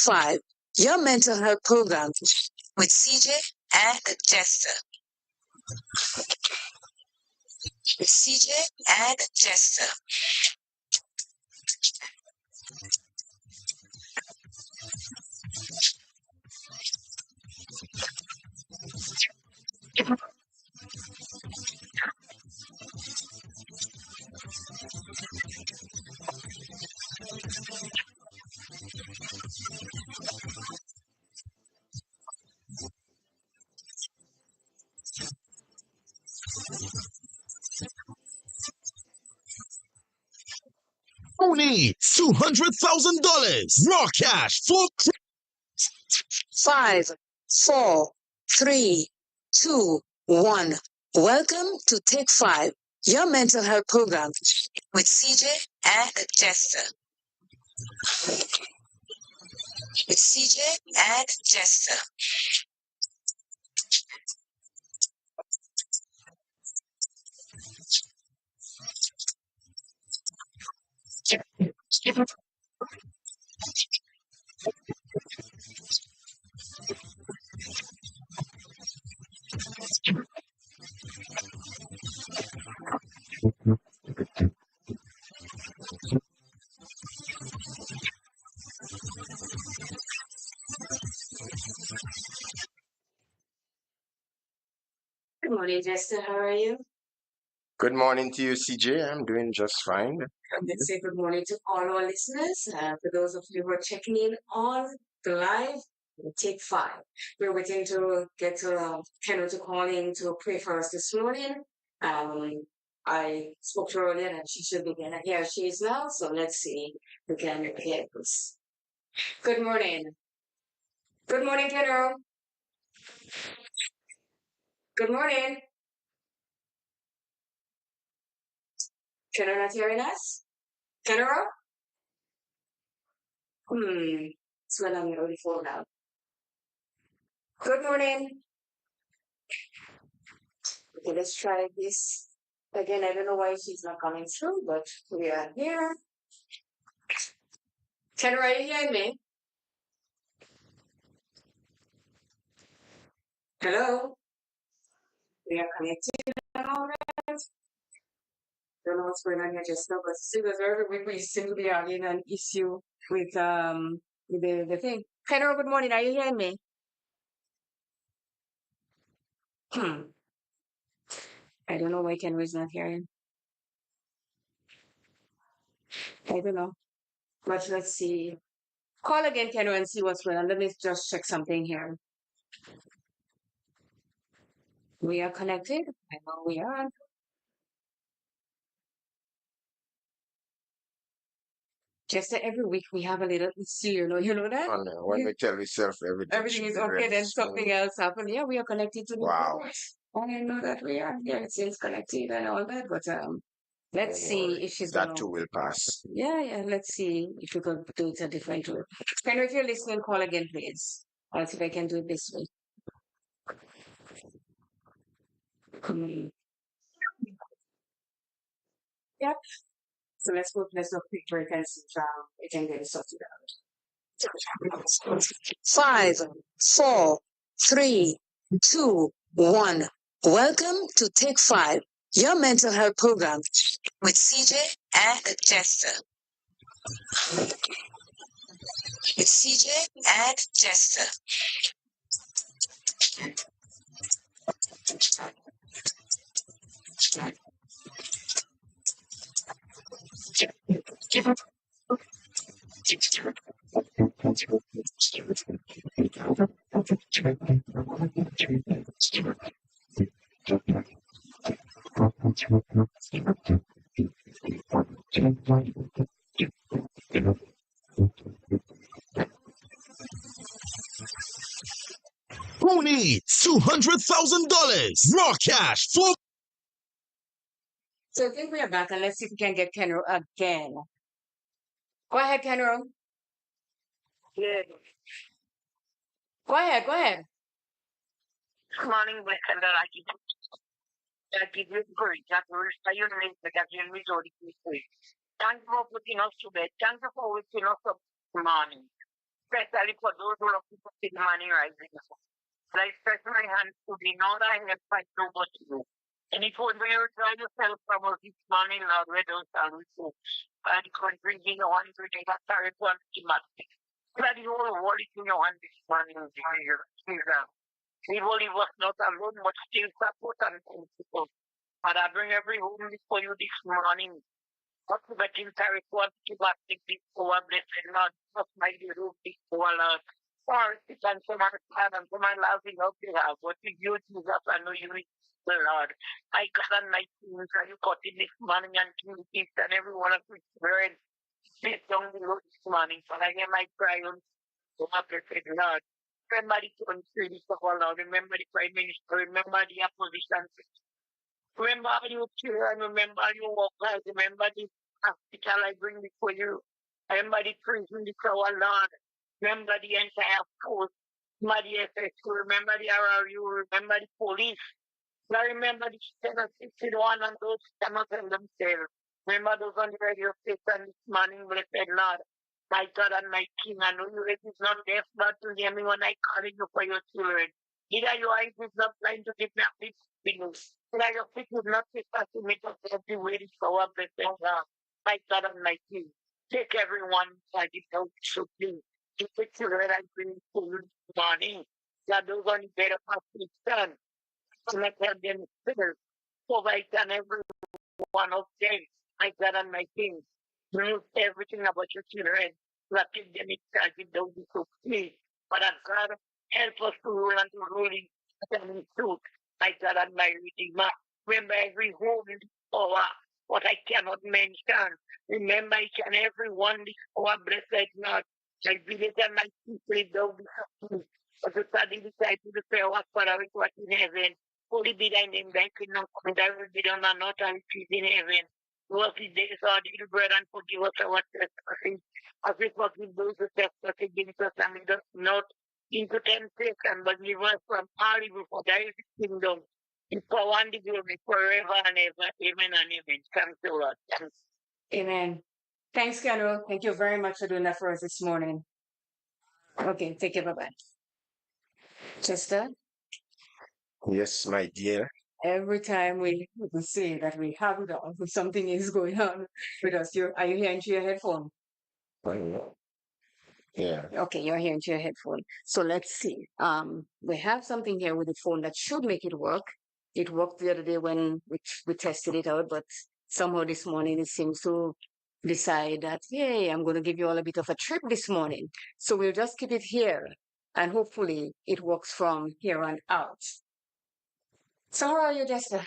5, your mental health program with CJ and Jester. With CJ and Jester. Only $200,000 raw cash for 5, 4, 3, 2, 1. Welcome to Take 5, your mental health program with CJ and Jester. With CJ and Jester. Good morning, Jester. How are you? Good morning to you, CJ. I'm doing just fine. Let's say good morning to all our listeners. For those of you who are checking in on the live, Take 5. We're waiting to get Kendra to call in to pray for us this morning. I spoke to her earlier and she should be getting here. She is now, so let's see if we can hear this. Good morning. Good morning, Kendra. Good morning. Kendra not hearing us? Kendra? It's when I'm already phone out. Good morning. Okay, let's try this again. I don't know why she's not coming through, but we are here. Kendra, are you hearing me? Hello? We are connected and all that. Don't know what's going on here just now, but still, every week we seem to be having an issue with the thing. Kendra, good morning. Are you hearing me? I don't know why Kendra is not hearing. I don't know. But let's see. Call again, Kendra, and see what's going on. Let me just check something here. We are connected. I know we are. Just that every week we have a little issue, you know that? And when we tell yourself Everything is okay, then something else happened. Yeah, we are connected to the Wow. I didn't know that we are. Yeah, it seems connected and all that, but let's see if she's that too will pass. Yeah, let's see if we could do it a different way. Kendra, if you're listening, call again, please. I'll see if I can do it this way. Yep. So let's go quick break and see if we can get it sorted out. 5, 4, 3, 2, 1. Welcome to Take 5, your mental health program with CJ and Jester. With CJ and Jester. only $200,000 raw cash for. So I think we are back, and let's see if we can get Kendra again. Go ahead, Kendra. Yeah. Go ahead. Good morning, Kendra. I give you praise. I glorify your name. I give you praise. Thank you for putting us to bed. Thank you for waking us up this morning. especially for those who love to put in money rising. I stretch my hands to the Lord, I have fight so much to do. And it was where you try to sell some of this money, Lord, where those are folks. And the country in your hands, we take a target one schematic. That the whole world is in your hands this morning, Jesus. We will leave us not alone, but still support and people. But I bring every home before you this morning. Not to get in territory, to keep us before blessed Lord. Not my little before Lord. For it and for my son and for my loving hope you have. What you do, Jesus, I know you will, the Lord. I God and my teams, are you got in this morning and to each and every one of which bread. Please don't be this morning, but I hear my cry on to my blessed Lord. Remember the country, this of all, Lord. Remember the Prime Minister. Remember the opposition. Remember your children, remember your workers, remember the hospital I bring before you. Remember the prison, the our Lord. Remember the entire coast. Remember the SSU, remember the RRU, remember the police. Now remember the 61 and those cannot help themselves. Remember those on the radio station this morning, blessed Lord. My God and my King, I know you it is not deaf, but to hear me when I call you for your children. Either your eyes is not blind to give me a big news. Either your feet is not fit to meet us every way for our blessed God. My God and my King. Take everyone by the help so please. Take the children I bring to you this morning. That those on the bed of affliction. Let them consider provide and every one of them, my God and my King. Know everything about your children. Let them in charge if those who so please. But as God, help us to rule and to rule in truth. My God and my Redeemer. Remember every home in this hour, what I cannot mention. Remember each and every one this hour, blessed God. I believe that my people don't be so but the study disciple to say, what Father which was in heaven. Holy be thy name, thy kingdom come, thy will be done on earth as it is in heaven. Give us this day our daily bread and forgive us our trespasses, as we forgive those who trespass against us, and lead us not into temptation, but deliver us from all evil, for thy is the kingdom, the power and the glory forever and ever. Amen and amen. Thank you, Lord. Thanks. Amen. Thanks, Carol. Thank you very much for doing that for us this morning. Okay, take care. Bye-bye. Chester, Yes, my dear. every time we say that we have it on, something is going on with us. Are you hearing through your headphone? Yeah. Okay, you're hearing through your headphone. So let's see. We have something here with the phone that should make it work. It worked the other day when we tested it out, but somehow this morning it seems to decide that, hey, I'm going to give you all a bit of a trip this morning. So we'll just keep it here and hopefully it works from here on out. So how are you, Jester?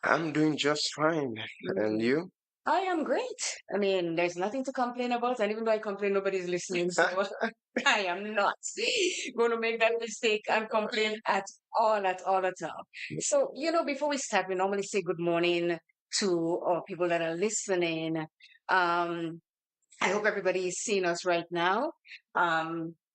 I'm doing just fine. And you? I am great. I mean, there's nothing to complain about, and even though I complain, nobody's listening. So I am not going to make that mistake and complain at all, at all, at all. So, before we start, we normally say good morning to people that are listening. I hope everybody is seeing us right now.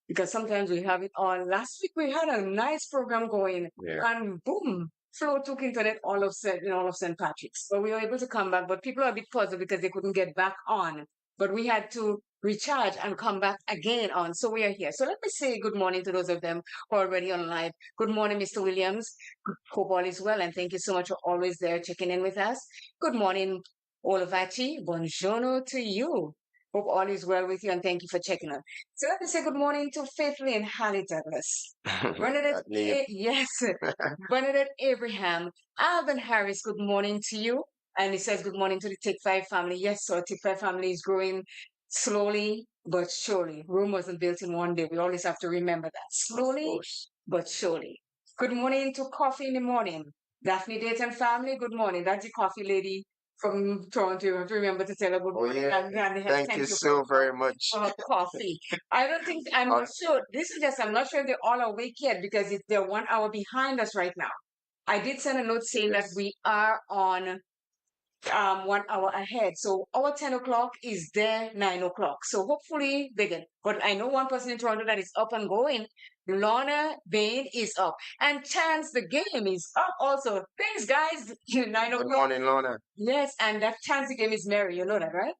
Because sometimes we have it on. Last week we had a nice program going, Yeah. and boom, Flo took internet all of St. Patrick's. But we were able to come back. But people are a bit puzzled because they couldn't get back on. But we had to recharge and come back again on. So we are here. So let me say good morning to those of them who are already on live. Good morning, Mr. Williams. Hope all is well, and thank you so much for always there checking in with us. Good morning, Olavachi. Buongiorno to you. Hope all is well with you, and thank you for checking on. So let me say good morning to Faithfully and Hallie Douglas. Bernadette, yes, Bernadette Abraham, Alvin Harris, good morning to you. And he says good morning to the Take 5 family. Yes, so Take 5 family is growing slowly but surely. Rome wasn't built in one day. We always have to remember that. Slowly but surely. Good morning to Coffee in the Morning. Daphne Dayton family, good morning. That's the coffee lady from Toronto. You have to remember to tell her good morning. And Thank you so very much. For coffee. I don't think, I'm not sure. This is just, I'm not sure if they're all awake yet because they're 1 hour behind us right now. I did send a note saying that we are on 1 hour ahead. So our 10 o'clock is their 9 o'clock. So hopefully they get, but I know one person in Toronto that is up and going. Lorna Bain is up. And Chance the game is up also. Thanks, guys. 9 o'clock. Good morning, Lorna. Yes, and that Chance the game is Mary. You know that, right?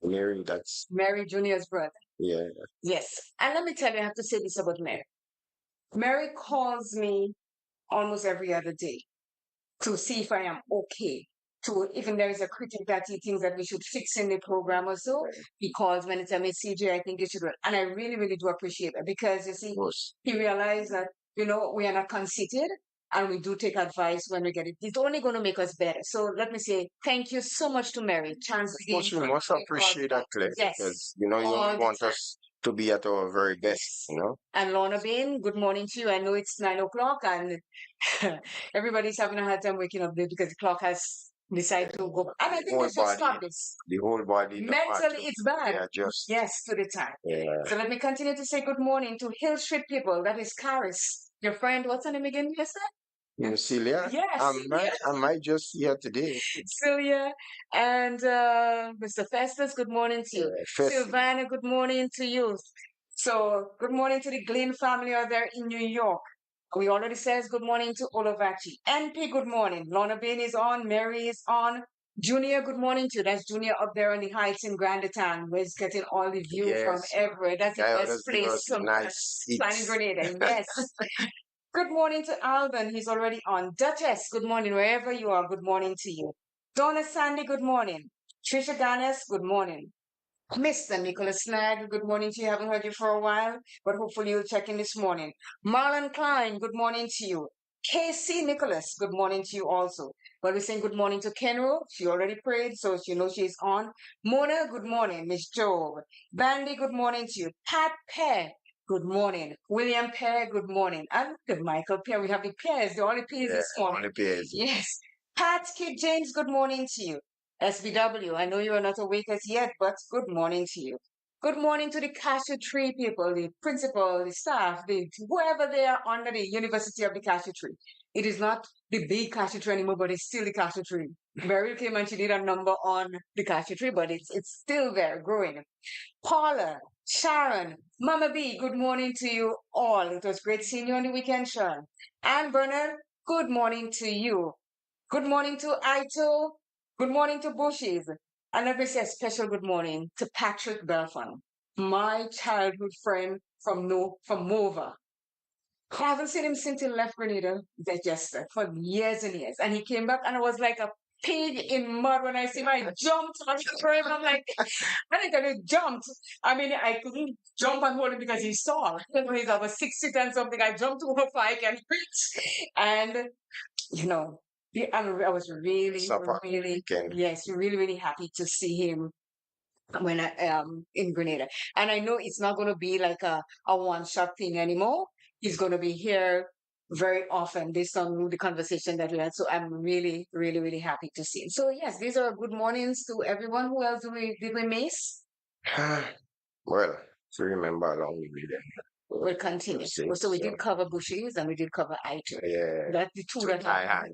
Mary, that's Mary Junior's brother. Yeah. Yes. And let me tell you, I have to say this about Mary. Mary calls me almost every other day to see if I am okay. To even there is a critic that he thinks that we should fix in the program or so, he calls when it's CJ, I think you should. And I really, really do appreciate that because you see, he realized that, we are not conceited and we do take advice when we get it. It's only going to make us better. So let me say thank you so much to Mary. Chance again. We must appreciate that, Claire. Yes. Because, you all the want time. us to be at our very best, Yes. And Lorna Bain, good morning to you. I know it's 9 o'clock and everybody's having a hard time waking up there because the clock has decided to go. And I think whole we should body, stop this. the whole body. Mentally, it's bad. Yeah, just. Yes, to the time. Yeah. So let me continue to say good morning to Hill Street people. That is Caris, your friend. What's her name again, you said? Celia? Yes. I might just see her today. Celia and Mr. Festus, good morning to you. Silvana, good morning to you. So good morning to the Glenn family out there in New York. We already says good morning to Olavachi. NP, good morning. Lorna Bain is on. Mary is on. Junior, good morning to you. That's Junior up there on the heights in Grandertown, where he's getting all the view from everywhere. That's the best place to find Grenada. Yes. Good morning to Alvin. He's already on. Duchess, good morning. Wherever you are, good morning to you. Donna Sandy, good morning. Trisha Ganes, good morning. Mr. Nicholas Snag, good morning to you. Haven't heard you for a while, but hopefully you'll check in this morning. Marlon Klein, good morning to you. KC Nicholas, good morning to you also. Well, we're saying good morning to Kenro. She already prayed, so she knows she's on. Mona, good morning. Miss Job. Bandy, good morning to you. Pat Pear, good morning. William Pear, good morning. And Michael Pear, we have the Pears, the only Pears this morning. Only Pears. Yes. Pat Kid James, good morning to you. SBW, I know you are not awake as yet, but good morning to you. Good morning to the cashew tree people, the principal, the staff, whoever they are under the University of the Cashew Tree. It is not the big cashew tree anymore, but it's still the cashew tree. Beryl came and she did a number on the cashew tree, but it's still there, growing. Paula, Sharon, Mama B, good morning to you all. It was great seeing you on the weekend, Sharon. And Bernard, good morning to you. Good morning to Ito. Good morning to Bushies. And let me say a special good morning to Patrick Belfon, my childhood friend from Mova. I haven't seen him since he left Grenada, the Jester, for years and years. And he came back and I was like a pig in mud when I see him. I jumped on him. I'm like, I think I jumped. I mean, I couldn't jump and hold him because he's tall. He's over 6 feet and something. I jumped over 5 and reach. And, I was really, really happy to see him when I in Grenada. And I know it's not going to be like a one-shot thing anymore. He's going to be here very often based on the conversation that we had. So I'm really, really, really happy to see him. So yes, these are good mornings to everyone. Who else did we miss? Well, to remember along with me then. We'll continue. So we did cover Bushies and we did cover Ito. Yeah. That's the two that I had.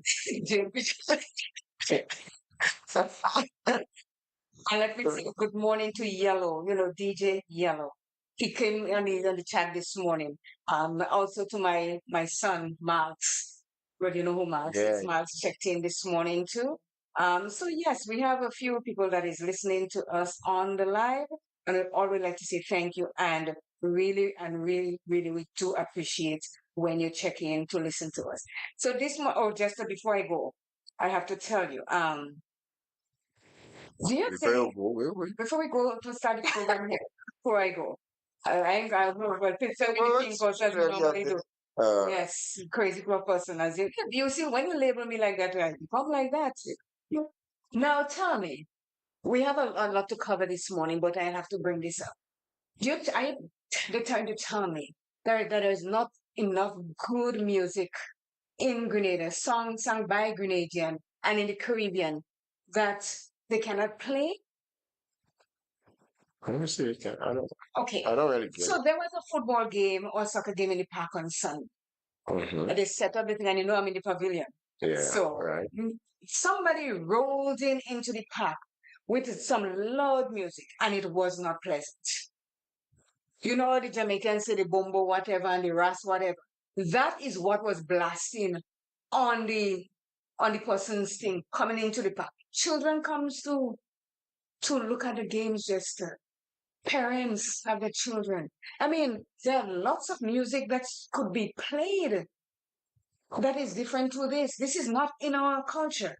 And let me say good morning to Yellow, DJ Yellow. He came on the chat this morning. Also to my son, Max. Well, you know who Max is. Max checked in this morning too. So yes, we have a few people that is listening to us on the live. And I always like to say thank you and really, really, we do appreciate when you check in to listen to us. So just before I go, I have to tell you, do you think, before we go to start the program here, before I go, I ain't got no, but so many things as you normally do. Yes, crazy poor person as you see when you label me like that, I become like that. Now tell me, we have a lot to cover this morning, but I have to bring this up. The time to tell me that there is not enough good music in Grenada, sung by Grenadian and in the Caribbean that they cannot play? Let me see. I don't. Okay. I don't really get So there was a football game or soccer game in the park on Sunday. And they set up the thing, and I'm in the pavilion. Yeah. So somebody rolled into the park with some loud music, and it was not pleasant. You know the Jamaicans say the bombo whatever and the ras whatever. That is what was blasting on the person's thing coming into the park. Children comes to look at the games, Jester. parents have their children. I mean, there are lots of music that could be played that is different to this. This is not in our culture.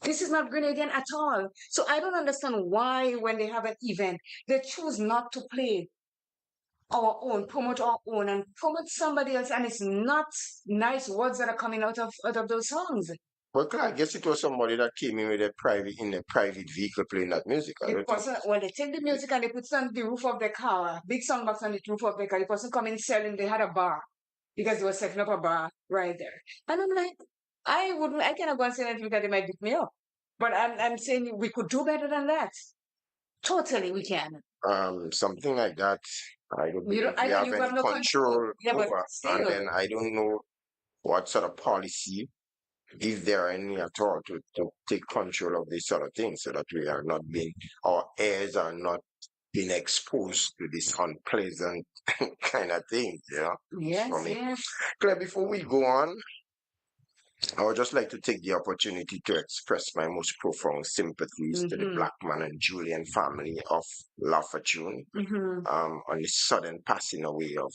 This is not Grenadian at all. So I don't understand why, when they have an event, they choose not to play our own, promote our own, and promote somebody else, and it's not nice words that are coming out of those songs. Well, I guess it was somebody that came in with a private vehicle playing that music. I The don't think. person, well, they take the music and they put it on the roof of their car, big sound box on the roof of their car. The person coming selling, they had a bar because they were setting up a bar right there. And I'm like, I cannot go and say anything because they might beat me up. But I'm saying we could do better than that. Totally, we can. Something like that. I don't You believe don't, I we know have you any have no control Yeah, but over, and still, then I don't know what sort of policy, if there are any at all, to take control of this sort of thing, so that we are not being, our heirs are not being exposed to this unpleasant kind of thing, you know. For yes, me, yes. Claire, before we go on, I would just like to take the opportunity to express my most profound sympathies to the Mm-hmm. Blackman and Julian family of La Fortune, Mm-hmm. on the sudden passing away of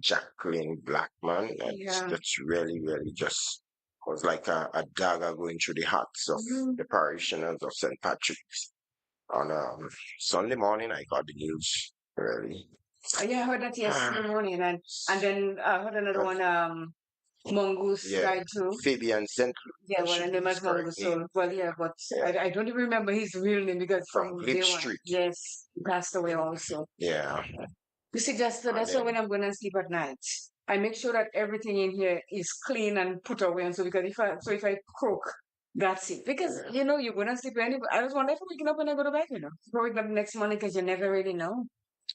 Jacqueline Blackman. Yeah. That's really, really just was like a dagger going through the hearts of Mm-hmm. the parishioners of St. Patrick's. On Sunday morning, I got the news, really. Yeah, I heard that yesterday morning, and then I heard another one. Mongoose Yeah, died too. Fabian St. Yeah, well, should and be name his as correct Mongoose. name. So, well, yeah, but Yeah, I don't even remember his real name because from from Glebe day one, Street. yes, he passed away also. Yeah, You see, that's and why when then I'm going to sleep at night, I make sure that everything in here is clean and put away. And so because if I cook, that's it. Because yeah. you're going to sleep. I was wondering if waking up when I go to bed. Probably the next morning because you never really know.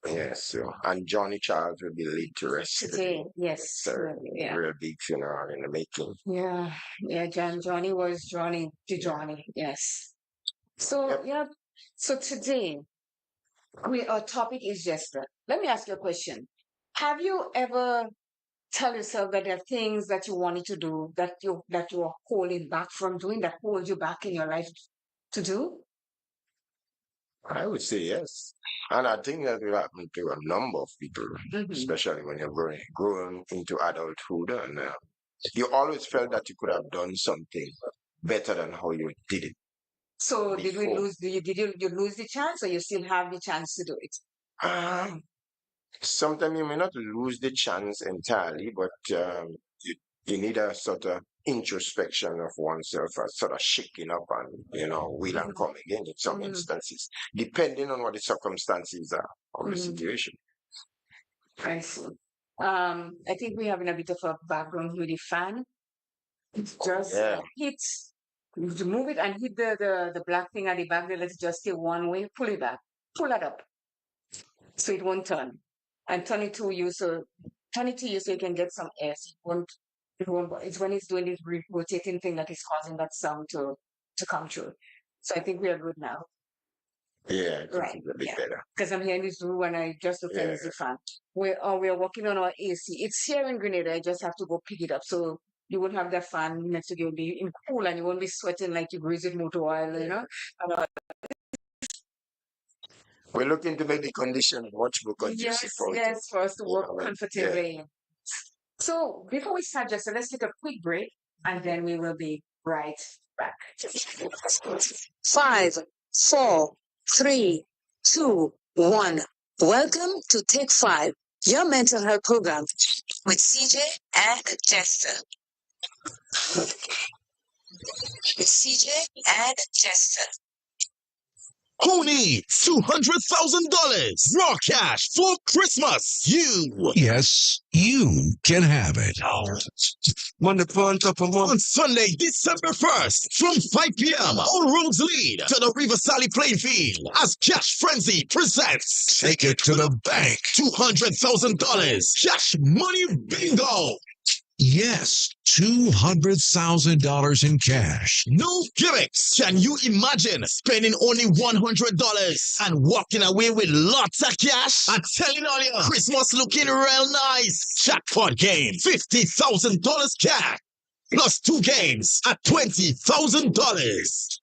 Yeah, so and Johnny Charles will be laid to rest today. Today, yes, So yeah. real big funeral in the making. Yeah, yeah, Johnny was Johnny to Yeah. Johnny, yes. So Yep. yeah, so today our topic is Jester. Let me ask you a question. Have you ever tell yourself that there are things that you wanted to do that you are holding back from doing that hold you back in your life to do? I would say yes. And I think that will happen to a number of people, Hmm. especially when you're growing into adulthood. And you always felt that you could have done something better than how you did it So did we before. lose? Did you lose the chance, or you still have the chance to do it? Um, Sometimes you may not lose the chance entirely, but you, you need a sort of introspection of oneself, a sort of shaking up and, will and come again in some Mm-hmm. instances, depending on what the circumstances are of the Mm-hmm. situation. I see. I think we're having a bit of a background with the fan. Just Yeah. hit, move it and hit the black thing at the back there. Let's just stay one way. Pull it back. Pull that up so it won't turn. And turn it to you so you can get some air. So it won't. It's when it's doing this rotating thing that is causing that sound to come through. So I think we are good now. Yeah, I think Right. it's a bit Yeah. better. Because I'm hearing this through when I just looked at Yeah. the fan. We're working on our AC. It's here in Grenada. I just have to go pick it up. So you won't have that fan next to you. You'll be in cool and you won't be sweating like you greased motor oil. And, We're looking to make the condition much more conducive yes, for it. yes, for us to work Yeah. comfortably. So before we start, just let's take a quick break and then we will be right back. 5, 4, 3, 2, 1. Welcome to Take 5, your mental health program with CJ and Jester. With CJ and Jester. Who needs $200,000 raw cash for Christmas? You. Yes, you can have it. On Sunday, December 1st, from 5 p.m. on Roads Lead to the River Sally playing field as Cash Frenzy presents Take It to the Bank $200,000 cash money bingo. Yes, $200,000 in cash. No gimmicks. Can you imagine spending only $100 and walking away with lots of cash? I'm telling all you, Christmas looking real nice. Jackpot game, $50,000 cash. Plus 2 games at $20,000.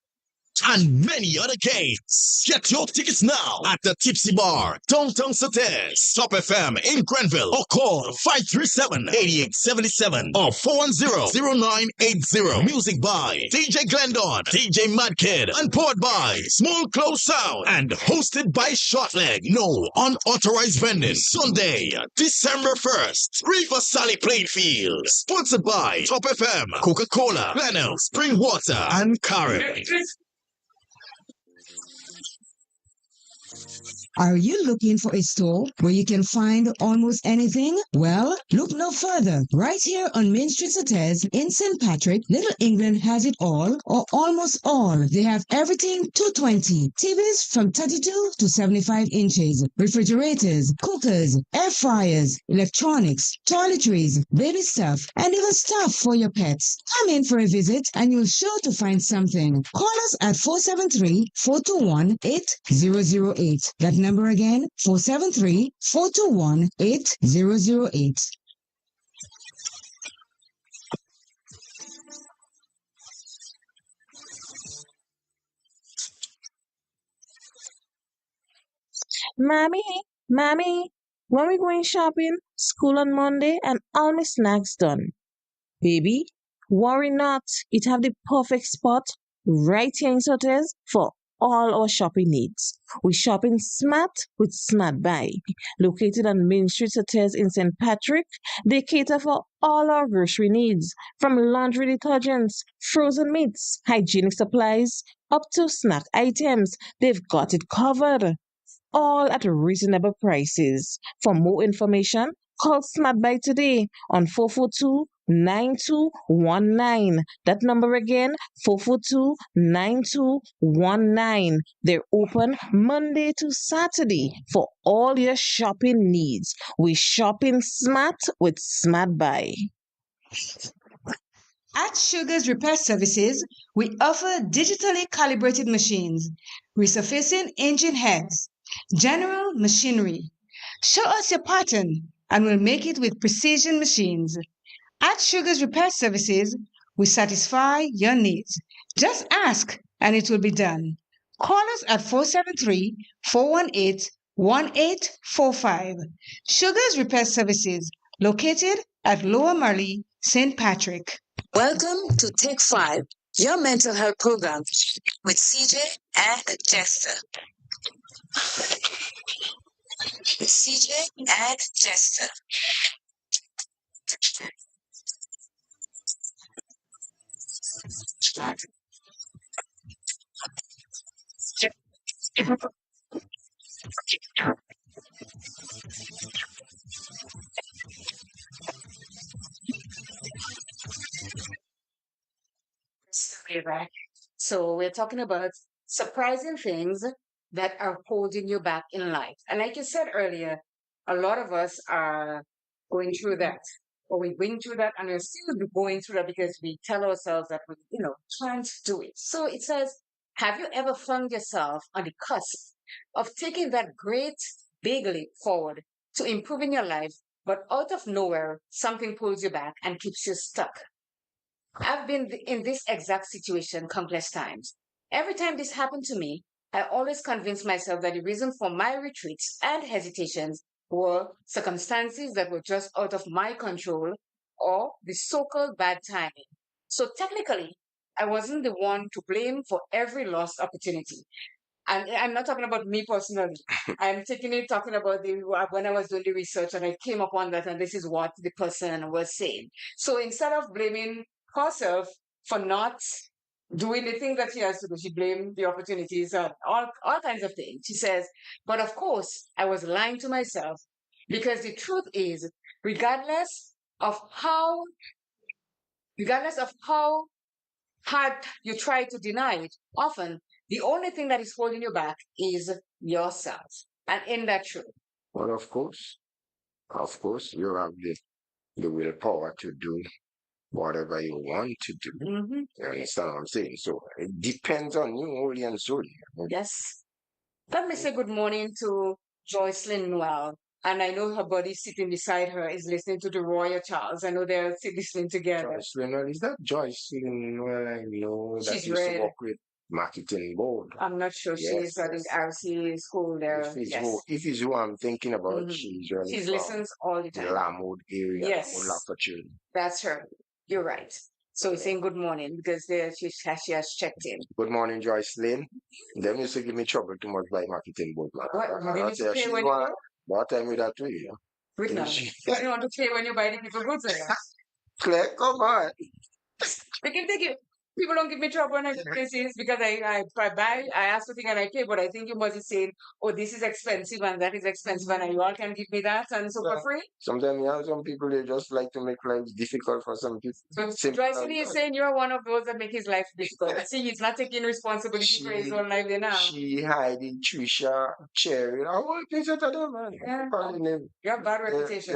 and many other games. Get your tickets now at the Tipsy Bar, Downtown Sotes, Top FM in Grenville, or call 537-8877 or 410-0980. Music by DJ Glendon, DJ Mad Kid, and poured by Small Close Sound, and hosted by Shortleg. No unauthorized vending. Sunday, December 1st, River Sally Playfield. Sponsored by Top FM, Coca-Cola, Leno, Spring Water, and Karen. Are you looking for a store where you can find almost anything? Well, look no further. Right here on Main Street Sotes in St. Patrick, Little England has it all, or almost all. They have everything 220. TVs from 32 to 75 inches, refrigerators, cookers, air fryers, electronics, toiletries, baby stuff, and even stuff for your pets. Come in for a visit and you'll sure to find something. Call us at 473-421-8008. That number again, 473-421-8008. Mommy, when we going shopping? School on Monday and all my snacks done. Baby, worry not. It have the perfect spot right here in Sotes for all our shopping needs. We shopping smart with Smart Buy. Located on Main Street Sotes in St. Patrick, they cater for all our grocery needs, from laundry detergents, frozen meats, hygienic supplies, up to snack items. They've got it covered, all at reasonable prices. For more information, call Smart Buy today on 442-9219. That number again, 442-9219. They're open Monday to Saturday for all your shopping needs. We shopping smart with Smart Buy. At Sugar's Repair Services, we offer digitally calibrated machines, resurfacing engine heads, general machinery. Show us your pattern and we'll make it with precision machines. At Sugar's Repair Services, we satisfy your needs. Just ask and it will be done. Call us at 473-418-1845. Sugar's Repair Services, located at Lower Marley, St. Patrick. Welcome to Take 5, your mental health program with CJ and Jester. CJ and Jester. We're back. So we're talking about surprising things that are holding you back in life. And like you said earlier, a lot of us are going through that. Or we're going through that and we're still going through that because we tell ourselves that we, can't do it. So it says, have you ever found yourself on the cusp of taking that great big leap forward to improving your life, but out of nowhere, something pulls you back and keeps you stuck? I've been in this exact situation countless times. Every time this happened to me, I always convinced myself that the reason for my retreats and hesitations were circumstances that were just out of my control or the so called bad timing. So technically, I wasn't the one to blame for every lost opportunity. And I'm not talking about me personally. I'm talking about when I was doing the research and I came upon that, and this is what the person was saying. So instead of blaming herself for not doing the thing that she has to do, she blamed the opportunities and all kinds of things. She says, but of course, I was lying to myself because the truth is, regardless of how hard you try to deny it, often the only thing that is holding you back is yourself. And in that true? But of course, you have the willpower to do whatever you want to do. Mm-hmm. You understand what I'm saying? So it depends on you only and solely. Yes. Let me say good morning to Joycelyn Noel. And I know her buddy sitting beside her is listening to the Royal Charles. I know they're listening together. Joycelyn, well, is that Joycelyn? Well, I know that She's you used to red. work with marketing board. I'm not sure she's running RC school there. If it's who I'm thinking about, Mhm. she's running She from listens all the the time. Lamwood area, Yes. Olafachu. That's her. You're right. So saying good morning because there she has checked in. Good morning, Joyce Lane. Them used to give me trouble too much by marketing board, man. What? You I need to say, pay she's when you one, go? what time with that too, you know? Good now. She- You don't want to pay when you buy the people goods there. Claire, come on. They can take it. People don't give me trouble when I go places because I buy, I ask for thing and I pay, but I think you must be saying, oh, this is expensive and that is expensive and you all can give me that and so for free. Sometimes, yeah, some people, they just like to make life difficult for some people. So Simple as Joyce is that. saying you're one of those that make his life difficult. See, he's not taking responsibility for his own life there now. She, Heidi, Trisha, Cherry, I want to say to them, man. Yeah. Call the name. You have bad reputation.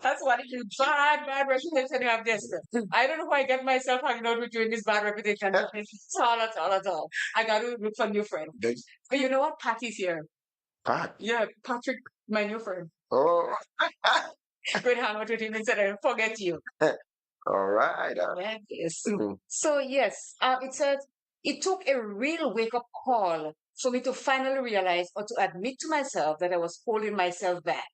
That's what it is. Bad reputation you have, Jester. I don't know why I get myself hanging out with you in this bad reputation. It's all at all at all. I got to look for a new friend. But you know what? Patty's here. Pat? Yeah, Patrick, my new friend. Oh. Great hang out with him instead of forget you. All right. Yes. So yes, it said it took a real wake-up call for me to finally realize or to admit to myself that I was holding myself back.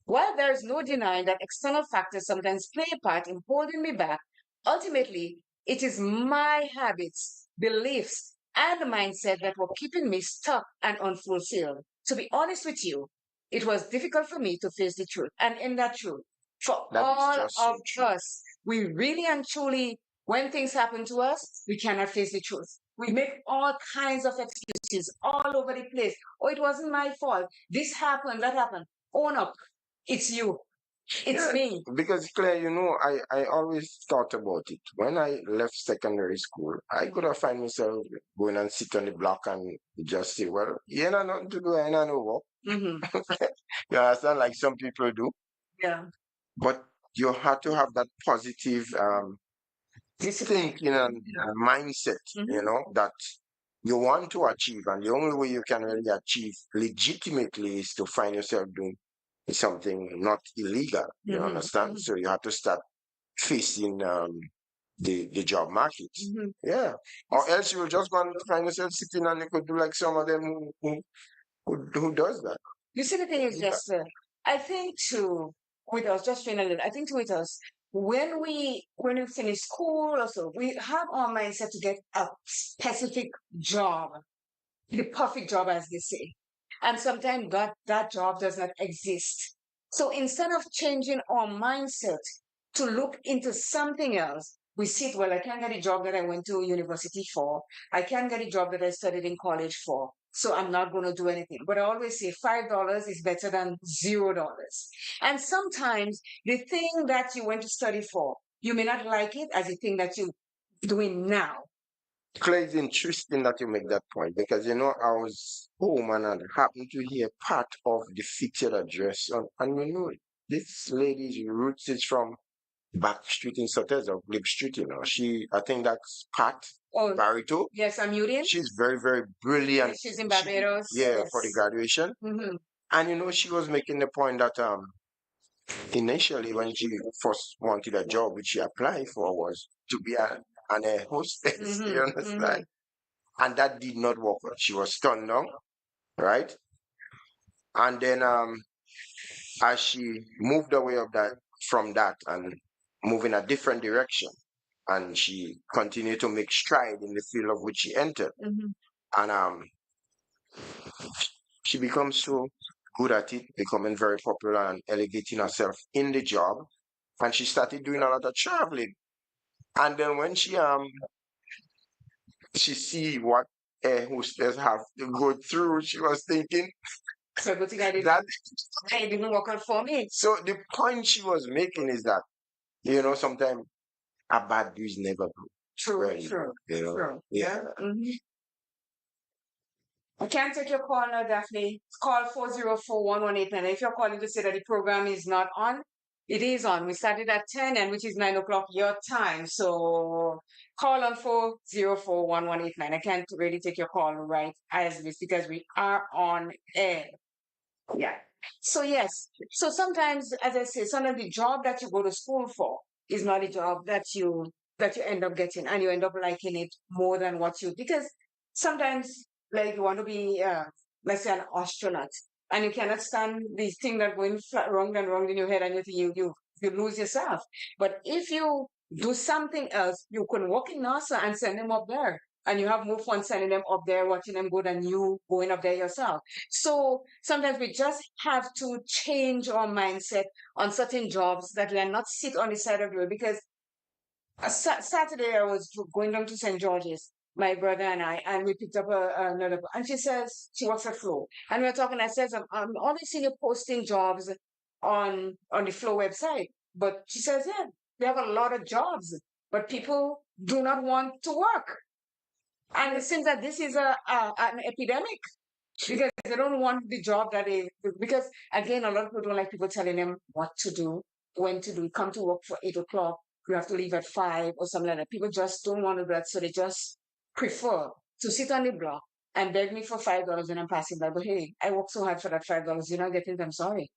While there is no denying that external factors sometimes play a part in holding me back, ultimately, it is my habits, beliefs, and mindset that were keeping me stuck and unfulfilled. To be honest with you, it was difficult for me to face the truth. And in that truth, for That is all just so of us, we really and truly, when things happen to us, we cannot face the truth. We make all kinds of excuses all over the place. Oh, it wasn't my fault. This happened, that happened. Own up. It's you. It's Yeah, me. because Claire, you know, I always thought about it. When I left secondary school, I could have find myself going and sit on the block and just say, well, you know, nothing to do, I know no work. Mm-hmm. You understand, like some people do. Yeah. But you have to have that positive thinking and mindset, you Mhm. know, that you want to achieve. And the only way you can really achieve legitimately is to find yourself doing something not illegal. You Mhm. understand? So you have to start facing the job market. Mhm. Yeah. Or else you will just go and find yourself sitting and you could do like some of them who does that. You see, the thing is just, I think too, with us, just trying a little, I think too with us, when we finish school or so, we have our mindset to get a specific job, the perfect job, as they say. And sometimes that job does not exist. So instead of changing our mindset to look into something else, we sit, well, I can't get a job that I went to university for. I can't get a job that I studied in college for. So I'm not going to do anything. But I always say $5 is better than $0. And sometimes the thing that you went to study for, you may not like it as the thing that you're doing now. Clay, it's interesting that you make that point because you know I was home and I happened to hear part of the featured address and you know this lady's roots is from back street in Sotez or Glebe Street, you know. I think that's Pat Oh, Barito. yes, I'm muting. She's very, very brilliant. Yes, she's in Barbados. Yeah, for the Yes. graduation. Mhm. And you know, she was making the point that initially when she first wanted a job which she applied for was to be an air hostess, you Mhm. understand? Mhm. And that did not work out. She was turned down, right? And then as she moved away of that from that and move in a different direction, and she continued to make stride in the field of which she entered. Mhm. And she becomes so good at it, becoming very popular and elevating herself in the job. And she started doing a lot of traveling. And then when she see what air hostess have to go through, she was thinking So good thing I didn't. that. I didn't work out for me. So the point she was making is that you know sometimes a bad news never good. True. Really, True. you know. True. Yeah. Mhm. I can't take your call now, Daphne. Call 404-1189. If you're calling to say that the program is not on, it is on. We started at 10 and which is 9 o'clock your time. So call on 404-1189. I can't really take your call right as this because we are on air. Yeah. So yes. So sometimes, as I say, sometimes the job that you go to school for is not a job that you that you end up getting, and you end up liking it more than what you, because sometimes, like, you want to be, let's say, an astronaut, and you cannot stand these things that going wrong and wrong in your head, and you lose yourself. But if you do something else, you can work in NASA and send them up there, and you have more fun sending them up there, watching them go, than you going up there yourself. So sometimes we just have to change our mindset on certain jobs, that we are not sit on the side of the road. Because Saturday, I was going down to St. George's, my brother and I, and we picked up another. And she says she works at Flow, and we were talking. I says, I'm always seeing you posting jobs on the Flow website, but she says, yeah, we have a lot of jobs, but people do not want to work, and it seems that this is an epidemic, because they don't want the job that they, because again, a lot of people don't like people telling them what to do, when to do. Come to work for 8 o'clock, you have to leave at 5 or something like that. People just don't want to do that, so they just prefer to sit on the block and beg me for $5 when I'm passing by. But hey, I work so hard for that $5. You're not getting it. I'm sorry.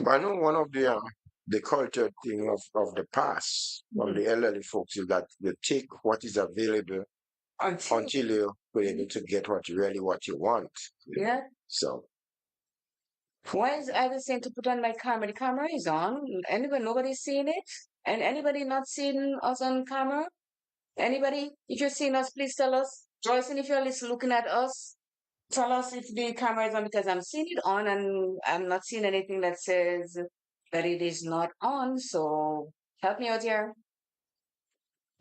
But I know one of the culture thing of the past, of the elderly folks, is that you take what is available until you're able to get what you want. Yeah. So Why is either saying to put on my camera? The camera is on. Anybody, nobody's seeing it? And anybody not seeing us on camera? Anybody? If you're seeing us, please tell us. Joyce, and if you're looking at us, tell us if the camera is on, because I'm seeing it on and I'm not seeing anything that says that it is not on. So help me out here.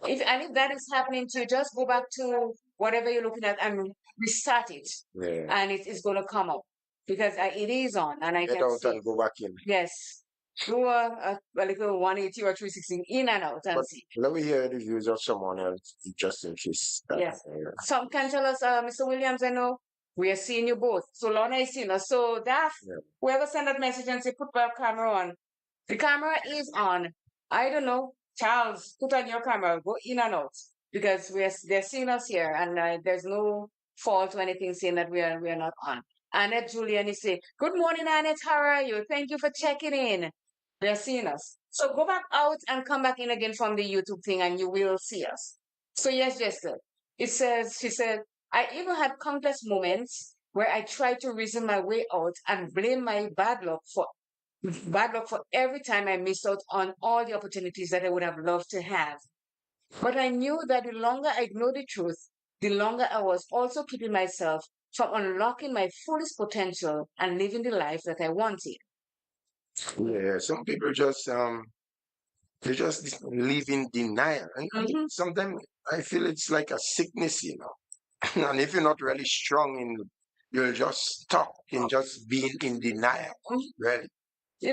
If that is happening to you, just go back to whatever you're looking at and restart it, yeah, and it is going to come up, because it is on and I get can out see. and go back in. Yes. Do a little 180 or 360 in and out and But see. let me hear the views of someone else, just in case. Yes. Some can tell us, Mr. Williams, I know we are seeing you both. So Lorna is seeing us. So that Yeah. whoever send that message and say put the camera on. The camera is on. I don't know. Charles, put on your camera. Go in and out, because they're seeing us here, and there's no fault or anything saying that we are not on. Annette Julian is saying, "Good morning, Annette. How are you? Thank you for checking in." They're seeing us. So go back out and come back in again from the YouTube thing, and you will see us. So yes, Jester. She said, I even had countless moments where I tried to reason my way out and blame my bad luck for every time I missed out on all the opportunities that I would have loved to have. But I knew that the longer I ignored the truth, the longer I was also keeping myself from unlocking my fullest potential and living the life that I wanted. Yeah, some people just they just live in denial, and sometimes I feel it's like a sickness, and if you're not really strong you'll just stuck in just being in denial. Really.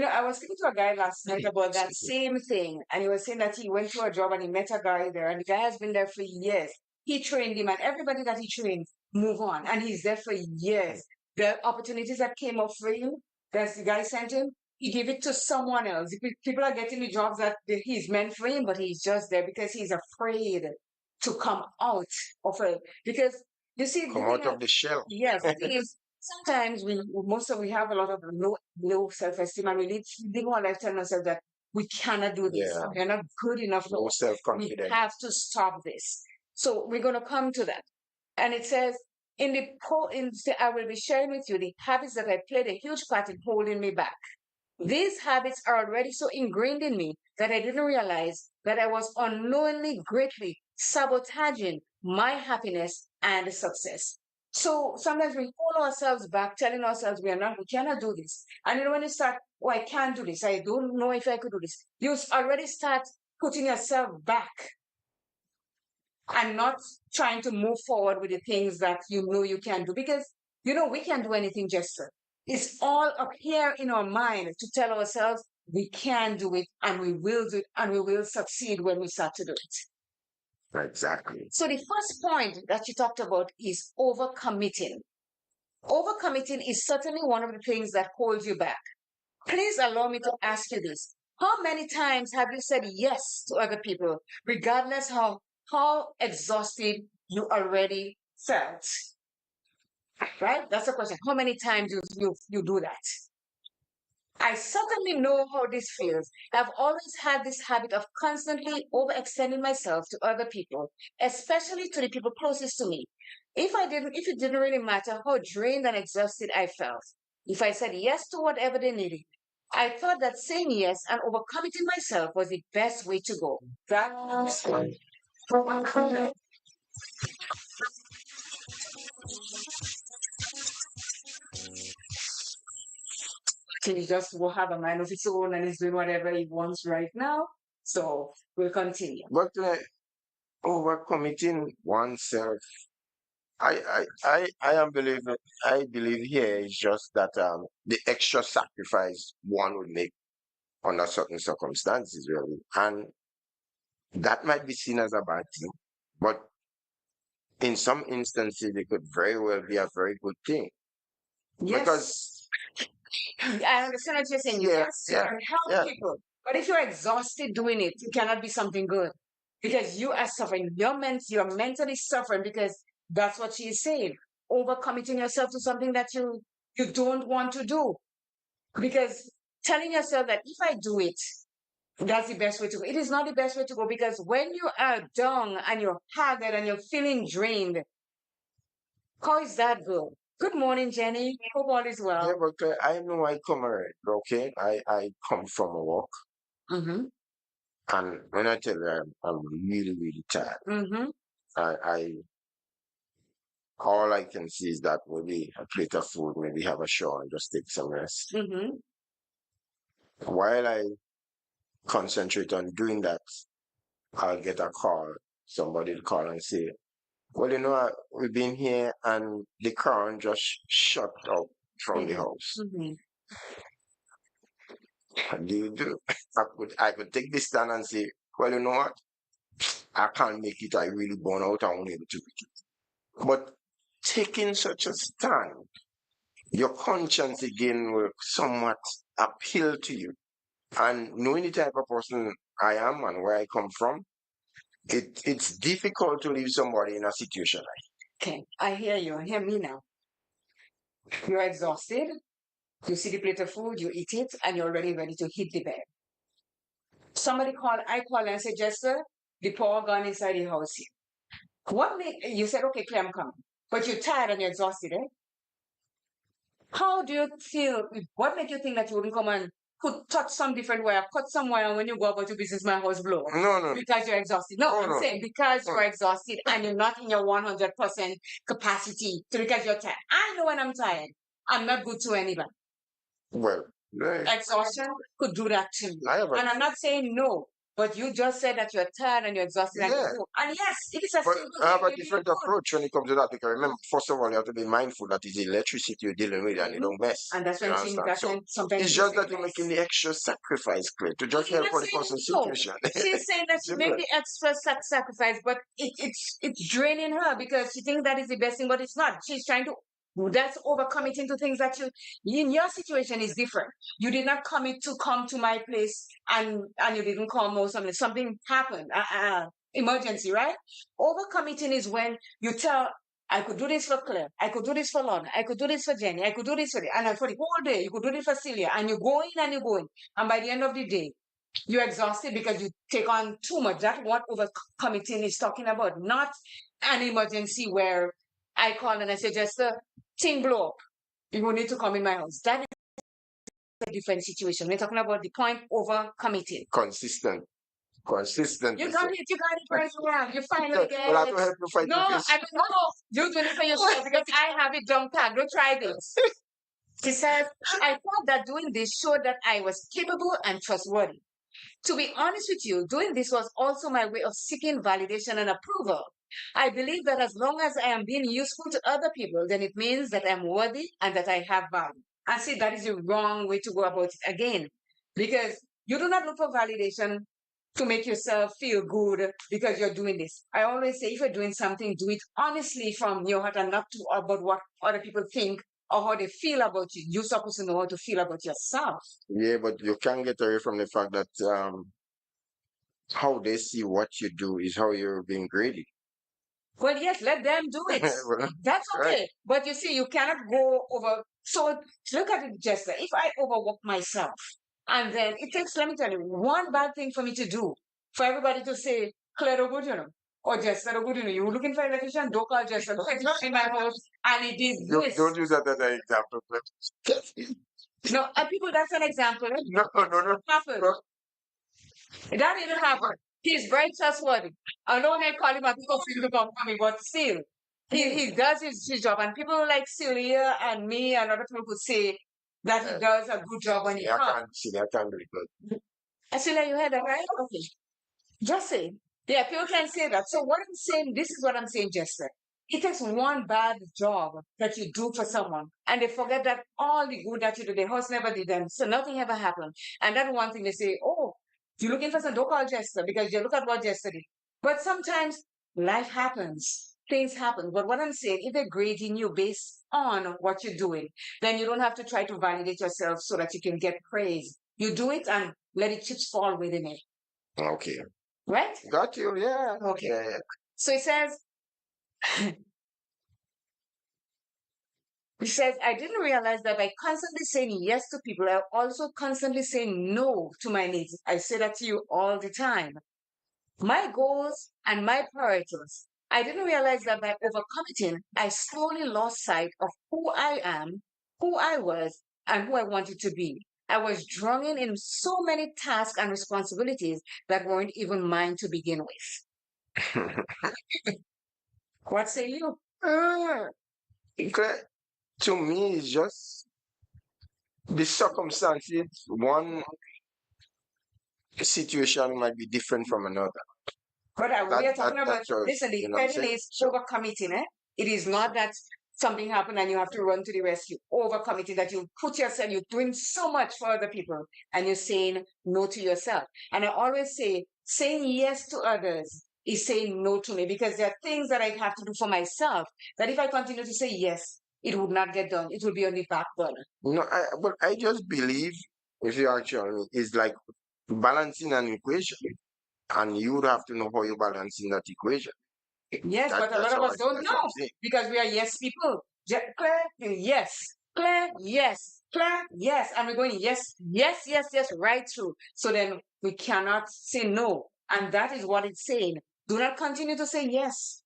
I was speaking to a guy last night about that same thing, and he was saying that he went to a job and he met a guy there, and the guy has been there for years. He trained him, and everybody that he trained move on, and he's there for years. The opportunities that came up for him, that the guy sent him, he gave it to someone else. People are getting the jobs that he's meant for him, but he's just there because he's afraid to come out of it. Because you see, Come out of the shell. yes, the thing is, sometimes we have a lot of low self-esteem, and we live our life telling ourselves that we cannot do this. Yeah. We're not good enough. No We self-confidence. have to stop this. So we're going to come to that. And it says, I will be sharing with you the habits that I played a huge part in holding me back. These habits are already so ingrained in me that I didn't realize that I was unknowingly greatly sabotaging my happiness and success. So sometimes we hold ourselves back, telling ourselves we cannot do this. And then when you start, oh, I can't do this, I don't know if I could do this, you already start putting yourself back and not trying to move forward with the things that you know you can do. Because we can't do anything, Jester. It's all up here in our mind to tell ourselves we can do it, and we will do it, and we will succeed when we start to do it. Exactly. So the first point that you talked about is overcommitting. Overcommitting is certainly one of the things that holds you back. Please allow me to ask you this. How many times have you said yes to other people, regardless how exhausted you already felt? Right? That's the question. How many times you do that? I certainly know how this feels. I've always had this habit of constantly overextending myself to other people, especially to the people closest to me. If it didn't really matter how drained and exhausted I felt, if I said yes to whatever they needed, I thought that saying yes and overcommitting myself was the best way to go. That's he just will have a mind of its own and is doing whatever he wants right now. So we'll continue. But overcommitting oneself, I am believing. I believe here is just that the extra sacrifice one would make under certain circumstances, really, and that might be seen as a bad thing, but in some instances, it could very well be a very good thing because Yes, I understand what you're saying. yeah, Yes, you yeah, can help yeah. people. But if you're exhausted doing it, it cannot be something good because you are suffering. You're mentally suffering because that's what she is saying. Overcommitting yourself to something that you don't want to do. Because telling yourself that if I do it, that's the best way to go. It is not the best way to go because when you are down and you're haggard and you're feeling drained, how is that good? Good morning, Jenny. Hope all is Yeah, well. but I know I come already, okay? I come from a walk, Mm-hmm. and when I tell you I'm really, really tired, Mm-hmm. I all I can see is that maybe a plate of food, maybe have a shower and just take some rest. Mm-hmm. While I concentrate on doing that, I'll get a call. Somebody will call and say, well, we've been here and the current just shut out from the house. Mm-hmm. What do you do? I could take this stand and say, well, you know what? I can't make it. I really burn out. I won't able to make it. But taking such a stand, your conscience again will somewhat appeal to you. And knowing the type of person I am and where I come from, it's difficult to leave somebody in a situation Okay, I hear you. Hear me now. You're exhausted. You see the plate of food, you eat it, and you're already ready to hit the bed. I call and say, Jester, the power gone inside the house here. What made you said, okay, Claire, I'm coming. But you're tired and you're exhausted, eh? How do you feel? What made you think that you wouldn't come and could touch some different way, or cut somewhere, and when you go about your business, my house blow? No, no. Because you're exhausted. No, Oh, I'm no. saying because Oh, you're exhausted and you're not in your 100% capacity to because you're tired. I know when I'm tired, I'm not good to anybody. well, Exhaustion could do that to me. I have a, And I'm not saying no, but you just said that you're tired and you're exhausted and you yeah. go. And yes, it is a But simple I thing. have a Maybe you different could. approach when it comes to that because remember, first of all, you have to be mindful that it's electricity you're dealing with and you don't mess. And that's You when understand? that's So when sometimes it's she just says that you're yes. making the extra sacrifice, Claire, to just I'm help not for the saying person's no. situation. She's saying that she made Simple. the extra sacrifice, but it's draining her because she thinks that is the best thing, but it's not. She's trying to. That's overcommitting to things that in your situation is different. You did not commit to come to my place and you didn't come or something happened, emergency, right? Overcommitting is when you tell. I could do this for Claire. I could do this for Lorna. I could do this for Jenny. I could do this for the, and for the whole day. You could do this for Celia, and you're going and you're going. And by the end of the day, you're exhausted because you take on too much. That's what overcommitting is talking about, not an emergency where I call and I say, just a thing blow up. You will need to come in my house. That is a different situation. We're talking about the point over committing. Consistent. Consistent. You got it, right now. You finally get Well, I have it. to help you fight No, with this. I don't know. You're doing it for yourself because I have it down pat. Don't try this. She says, I thought that doing this showed that I was capable and trustworthy. To be honest with you, doing this was also my way of seeking validation and approval. I believe that as long as I am being useful to other people, then it means that I'm worthy and that I have value. I see that is the wrong way to go about it again, because you do not look for validation to make yourself feel good because you're doing this. I always say if you're doing something, do it honestly from your heart and not to about what other people think or how they feel about you. You're supposed to know how to feel about yourself. Yeah, but you can't get away from the fact that how they see what you do is how you're being greedy. Well, yes, let them do it. Well, That's right. okay. But you see, you cannot go over. So look at it, Jester. If I overwork myself, and then it takes, let me tell you, one bad thing for me to do, for everybody to say, Claire Oguduno, or Jester Oguduno, you looking for electrician, don't call Jester, look at in my house, and it is this. Don't use that as an example. No, people, that's an example. No. Happen. That didn't happen. He's very trustworthy. I know they call him a people feel to come for me, but still, he does his job. And people like Celia and me and other people could say that he does a good job when he I comes. can't see that can be good. Celia, you heard that, right? Okay. Just say. Yeah, people can say that. So what I'm saying, this is what I'm saying, Jester. It takes one bad job that you do for someone, and they forget that all the good that you do, the host never did them, so nothing ever happened. And that one thing they say, oh, you're looking for some, don't call Jester because you look at what Jester did. But sometimes life happens, things happen. But what I'm saying, if they're grading you based on what you're doing, then you don't have to try to validate yourself so that you can get praise. You do it and let the chips fall within it. Okay. Right? Got you, yeah. Okay. Yeah. So it says, I didn't realize that by constantly saying yes to people, I also constantly say no to my needs. I say that to you all the time. My goals and my priorities. I didn't realize that by overcommitting, I slowly lost sight of who I am, who I was, and who I wanted to be. I was drowning in so many tasks and responsibilities that weren't even mine to begin with. What say you? Uh, to me, it's just the circumstances. One situation might be different from another. But we are talking about, that's just, listen, the you know what I'm petting saying? is overcommitting, eh? It is not that something happened and you have to run to the rescue. Overcommitting, that you put yourself, you're doing so much for other people and you're saying no to yourself. And I always say, saying yes to others is saying no to me because there are things that I have to do for myself that if I continue to say yes, it would not get done. It will be on the back burner. But I just believe, if you actually, it's like balancing an equation, and you would have to know how you balance in that equation. Yes, but a lot of us don't that's what know I'm saying. because we are yes people. Claire, yes. Claire, yes. Claire, yes. And we're going yes, yes, yes, yes, right through. So then we cannot say no. And that is what it's saying. Do not continue to say yes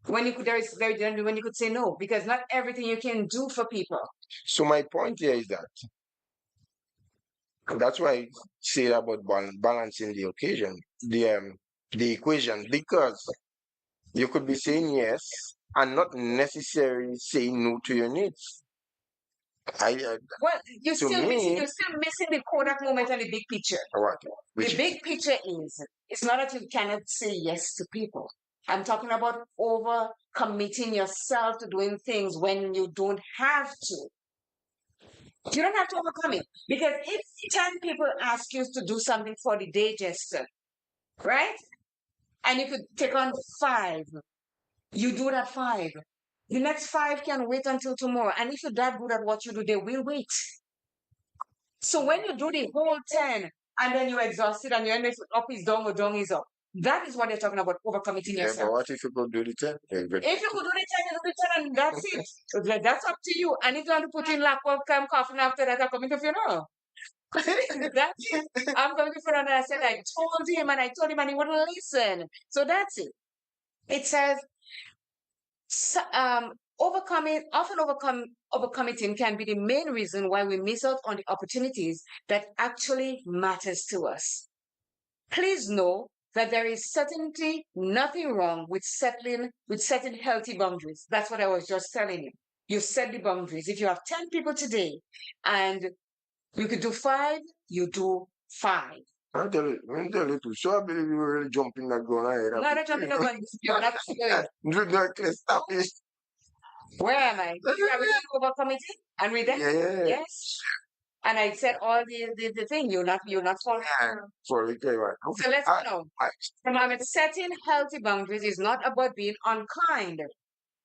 when you could, when you could say no, because not everything you can do for people. So my point here is that that's why I say about balancing the occasion, the equation, because you could be saying yes and not necessarily saying no to your needs. Well, you're To still missing. me, You're still missing the Kodak moment and the big picture. what? The Which big picture is it's not that you cannot say yes to people. I'm talking about over committing yourself to doing things when you don't have to. You don't have to overcome it. Because if 10 people ask you to do something for the day, Jester, right? And you could take on 5, you do that 5. The next 5 can wait until tomorrow. And if you're that good at what you do, they will wait. So when you do the whole 10 and then you're exhausted and you end up is down or down is up, that is what they're talking about, overcommitting yeah, but yourself. what if you could do the 10? If you could do the 10, you do the 10 and that's it. So that's up to you. And if you want to put in lack of coffin after that, I'm coming to funeral. That's it. I'm coming to funeral and I said, I told him and he wouldn't listen. So that's it. It says, overcommitting can be the main reason why we miss out on the opportunities that actually matters to us. Please know that there is certainly nothing wrong with setting healthy boundaries. That's what I was just telling you. You set the boundaries. If you have 10 people today and you could do 5, you do 5. I'll tell you too. So I believe you were really jumping that gun ahead. No, not jumping the gun. You're not doing. Do not stop it. Where am I? Are we going to overcommitting and read that? Yeah. Yes. And I said all the thing. You're not following. Yeah. Sorry, okay, right. So let's go. Remember, setting healthy boundaries is not about being unkind,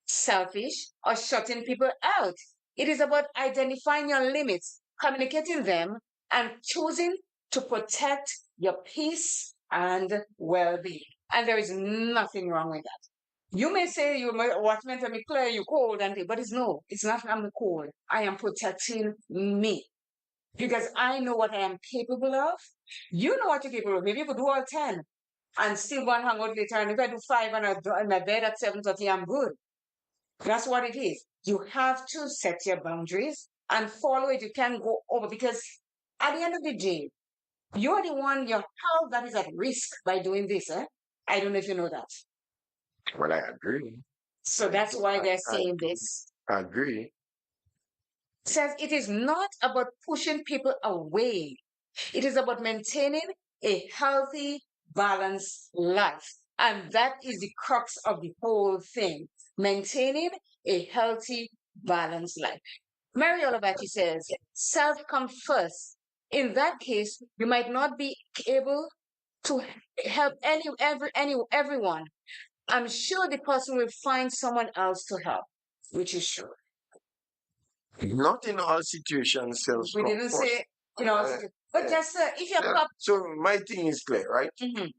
selfish, or shutting people out. It is about identifying your limits, communicating them, and choosing to protect your peace and well-being. And there is nothing wrong with that. You may say what's meant to be clear, you cold, but it's no, it's not I'm cold. I am protecting me because I know what I am capable of. You know what you're capable of. Maybe you could do all 10 and still go and hang out later. And if I do 5 and I'm in my bed at 7:30, I'm good. That's what it is. You have to set your boundaries and follow it. You can't go over because at the end of the day, you're the one, your health that is at risk by doing this. I don't know if you know that. Well, I agree. So that's why they're I saying this. agree. Says it is not about pushing people away. It is about maintaining a healthy, balanced life. And that is the crux of the whole thing. Maintaining a healthy, balanced life. Mary Olivetti says, self comes first. In that case, you might not be able to help everyone. I'm sure the person will find someone else to help, which is sure. Not in all situations, self We didn't say, but just if you're yeah. So my thing is clear, right? Mhm.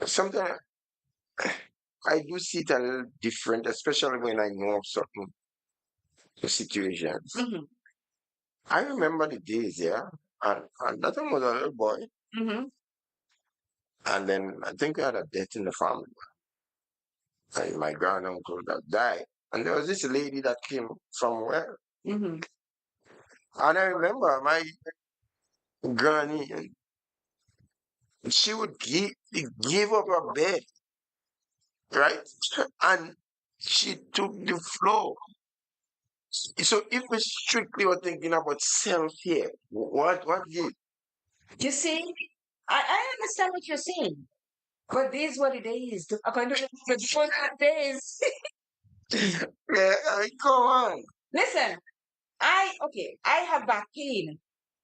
Sometimes I do see it a little different, especially when I know of certain situations. Mhm. I remember the days, yeah, and that time was a little boy, Mhm. and then I think we had a death in the family. My granduncle that died, and there was this lady that came from where, Mhm. and I remember my granny, and she would give up her bed, right, and she took the floor. So if we strictly were thinking about self here, what give? You see, I understand what you're saying, but this is what it is. According to the different days. Yeah, come on. Listen, I have back pain,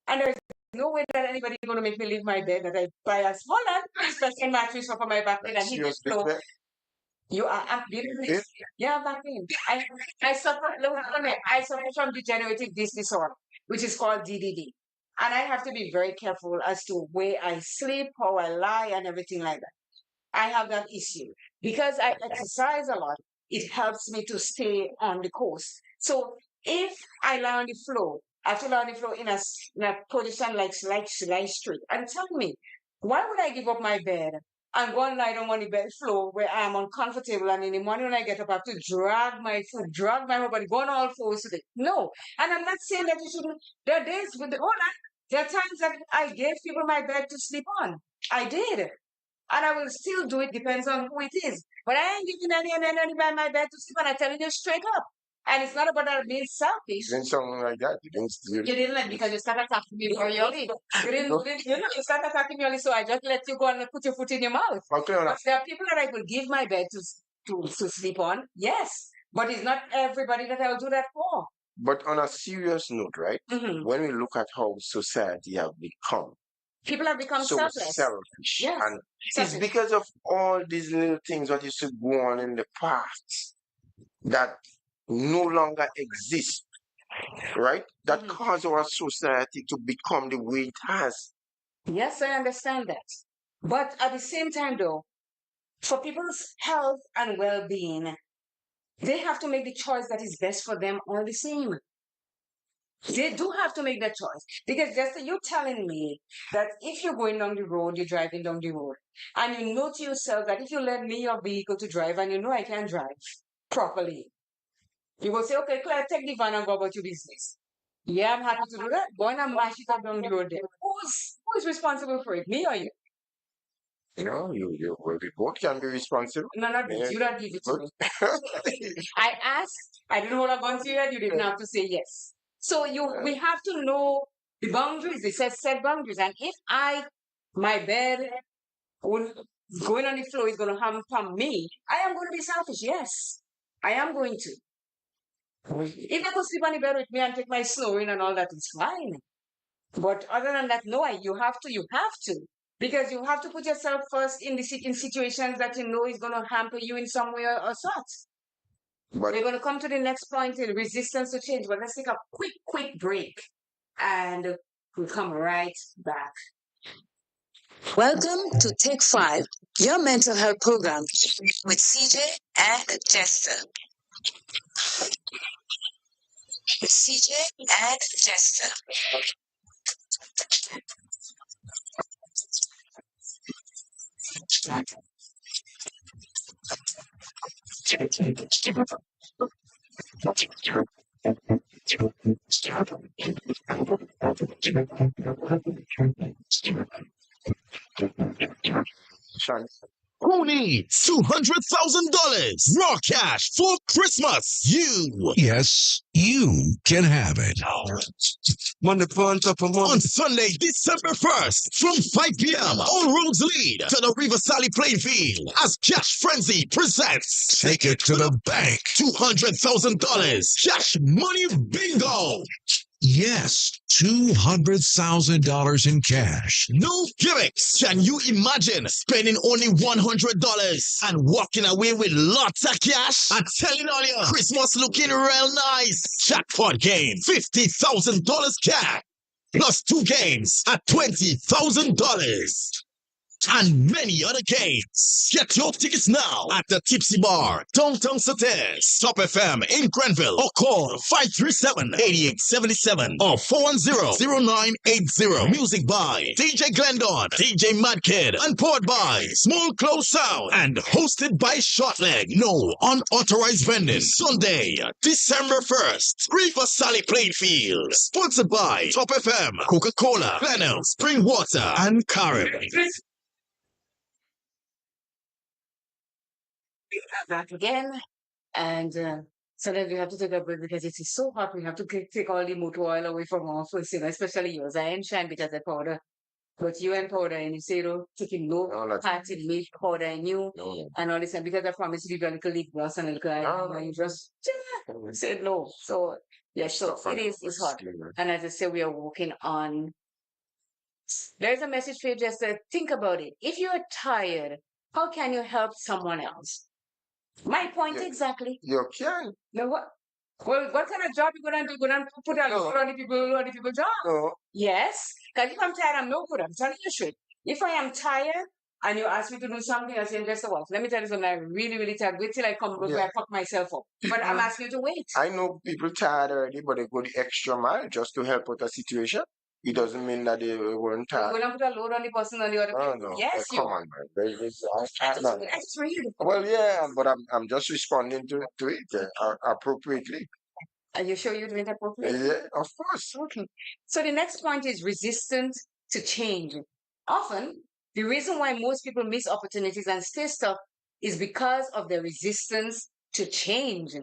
and there's no way that anybody is going to make me leave my bed that I buy a smaller special mattress for my back pain and hit the Seriously, floor. man. You are Eh? yeah, back pain. I suffer. Look, I suffer from degenerative disc disorder, which is called DDD, and I have to be very careful as to where I sleep, how I lie, and everything like that. I have that issue because I exercise a lot. It helps me to stay on the course. So if I lie on the floor, I have to lie on the floor in a position like lie straight. And tell me, why would I give up my bed and go and lie down on the bed floor where I'm uncomfortable and in the morning when I get up I have to drag my foot, drag my whole body, go on all fours today? No. And I'm not saying that you shouldn't. There are days with the hold on. There are times that I gave people my bed to sleep on. I did. And I will still do it, depends on who it is. But I ain't giving any by my bed to sleep, and I'm telling you straight up. And it's not about that being selfish. Doing something like that, You didn't let because you started attacking me very early. You started attacking me early, so I just let you go and put your foot in your mouth. Okay, But there are people that I will give my bed to sleep on, yes. But it's not everybody that I'll do that for. but on a serious note, right? Mhm. When we look at how society have become People have become so selfless. selfish, Yes. and it's Selfish. because of all these little things that used to go on in the past that no longer exist, right? That Mhm. cause our society to become the way it has. Yes, I understand that. But at the same time, though, for people's health and well being, they have to make the choice that is best for them all the same. They do have to make that choice. Because just you're telling me that if you're going down the road, you're driving down the road, and you know to yourself that if you let me your vehicle to drive and you know I can drive properly, you will say, okay, Claire, take the van and go about your business. Yeah, I'm happy to do that. Go on and mash it up down the road there. Who's responsible for it? Me or you? We both can be responsible. No, not this. Yeah, You don't give it to but me. I asked, I didn't hold a gun to your head, you didn't have to say yes. So we have to know the boundaries. It says set boundaries. And if my bed will, going on the floor is going to hamper me, I am going to be selfish. Yes, I am going to. If I could sleep on the bed with me and take my snoring and all that, it's fine. But other than that, no, you have to. Because you have to put yourself first in situations that you know is going to hamper you in some way or sort. but We're going to come to the next point in resistance to change, but let's take a quick break and we'll come right back. Welcome to Take 5, Your mental health program with CJ and Jester. With CJ and Jester. Who needs $200,000 raw cash for Christmas? You. Yes, you can have it. On Sunday, December 1st, from 5 p.m., all roads lead to the River Sally playing field as Cash Frenzy presents Take It to the Bank $200,000 Cash Money Bingo. Yes, $200,000 in cash. No gimmicks. Can you imagine spending only $100 and walking away with lots of cash? I'm telling all you, Christmas looking real nice. Jackpot game, $50,000 cash. Plus 2 games at $20,000. And many other games. Get your tickets now at the Tipsy Bar, Downtown Sates, Top FM in Grenville, or call 537-8877 or 410-0980. Music by DJ Glendon, DJ Madkid, and poured by Small Close Sound, and hosted by Shortleg. No unauthorized vending. Sunday, December 1st, River Sally Playfield. Sponsored by Top FM, Coca-Cola, Glenelg, Spring Water, and Karim. Back again, and sometimes we have to take a break because it is so hot. We have to take all the motor oil away from our first, especially yours. I ain't shine because I powder, but you and powder, and you say, taking no fat in milk powder in you, and all this, and because I promised you a little lip gloss and a little and you just said no. So yeah, so it's hot, and as I say, we are working on. There's a message for you. Just think about it. If you're tired, how can you help someone else? My point exactly. You can. No, what? Well, what kind of job you gonna do? You gonna put on the people job? No. Yes, because if I'm tired, I'm no good. I'm telling you straight. If I am tired and you ask me to do something, I say, just what? Let me tell you something. I'm really, really tired. Wait till I come back. I fuck myself up. But I'm asking you to wait. I know people tired already, but they go the extra mile just to help with the situation. It doesn't mean that they weren't tired. We're not put a load on the person on the other. Oh, no. Yes, come on, man. That's real. Well, yeah, but I'm just responding to it appropriately. Are you sure you're doing it appropriately? Yeah, of course. Okay. So the next point is resistant to change. Often, the reason why most people miss opportunities and stay stuck is because of their resistance to change.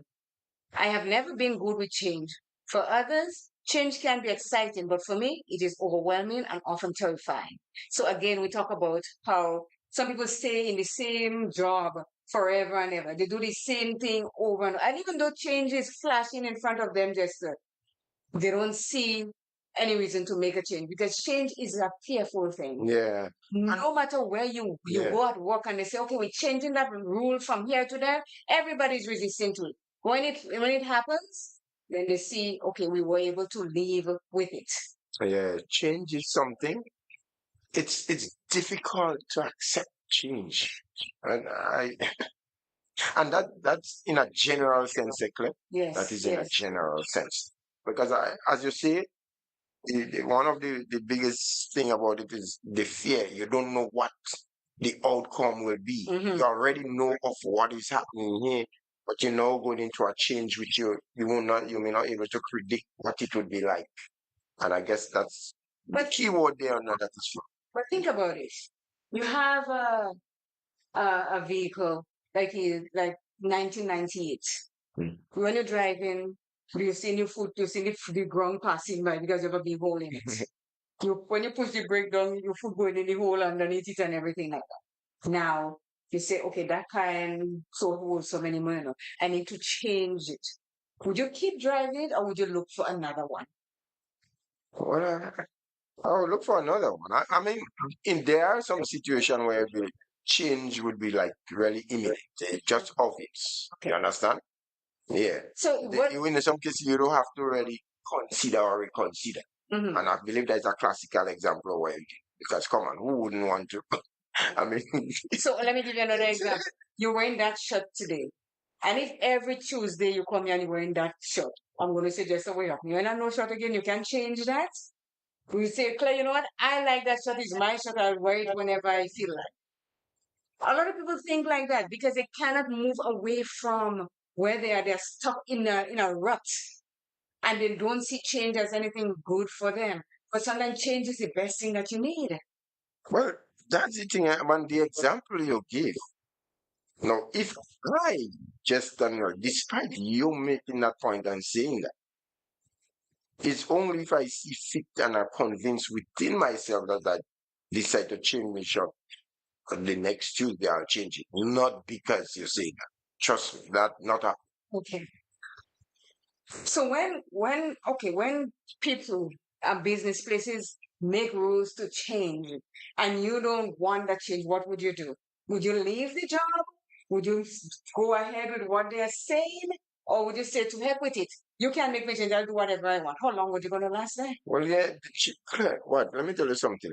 I have never been good with change. For others, change can be exciting, but for me, it is overwhelming and often terrifying. So again, we talk about how some people stay in the same job forever and ever. They do the same thing over and even though change is flashing in front of them, they don't see any reason to make a change because change is a fearful thing. Yeah. No matter where you go at work and they say, okay, we're changing that rule from here to there, everybody's resisting to it. When it happens, then they see, okay, we were able to live with it. Yeah, change is something. It's difficult to accept change, and that's in a general sense, Clip. Yes, that is in a general sense because as you say, one of the biggest thing about it is the fear. You don't know what the outcome will be. You already know of what is happening here, but you're now going into a change which you may not able to predict what it would be like. And I guess that's the key word there. That is true. But think about it. You have a vehicle like 1998. When you're driving, you see your foot, you see the ground passing by because you have a big hole in it. When you push the brake down, your foot going in the hole underneath it and everything like that. Now, you say, okay, that can so hold so many money. I need to change it. Would you keep driving or would you look for another one? Well, I'll look for another one. I mean, there are some situations where the change would be like really imminent, just obvious. Okay. You understand? Yeah. So in some cases, you don't have to really consider or reconsider. And I believe that's a classical example where because come on, who wouldn't want to I mean, So let me give you another example. You're wearing that shirt today. And if every Tuesday you come here and you're wearing that shirt, I'm going to suggest a way up. You're in no shirt again, you can change that. We say, Claire, you know what? I like that shirt. It's my shirt. I'll wear it whenever I feel like. A lot of people think like that because they cannot move away from where they are. They're stuck in a rut and they don't see change as anything good for them. But sometimes change is the best thing that you need. well, that's the thing. And the example you give. Now, if I just don't know, despite you making that point and saying that, it's only if I see fit and I'm convinced within myself that I decide to change my shop the next Tuesday, I'll change it. Not because you say that. Trust me, that not a Okay. So when people business places make rules to change and you don't want that change, what would you do? Would you leave the job? Would you go ahead with what they're saying? Or would you say to heck with it? You can't make me change, I'll do whatever I want. How long would you gonna last there? well, yeah. What? Let me tell you something.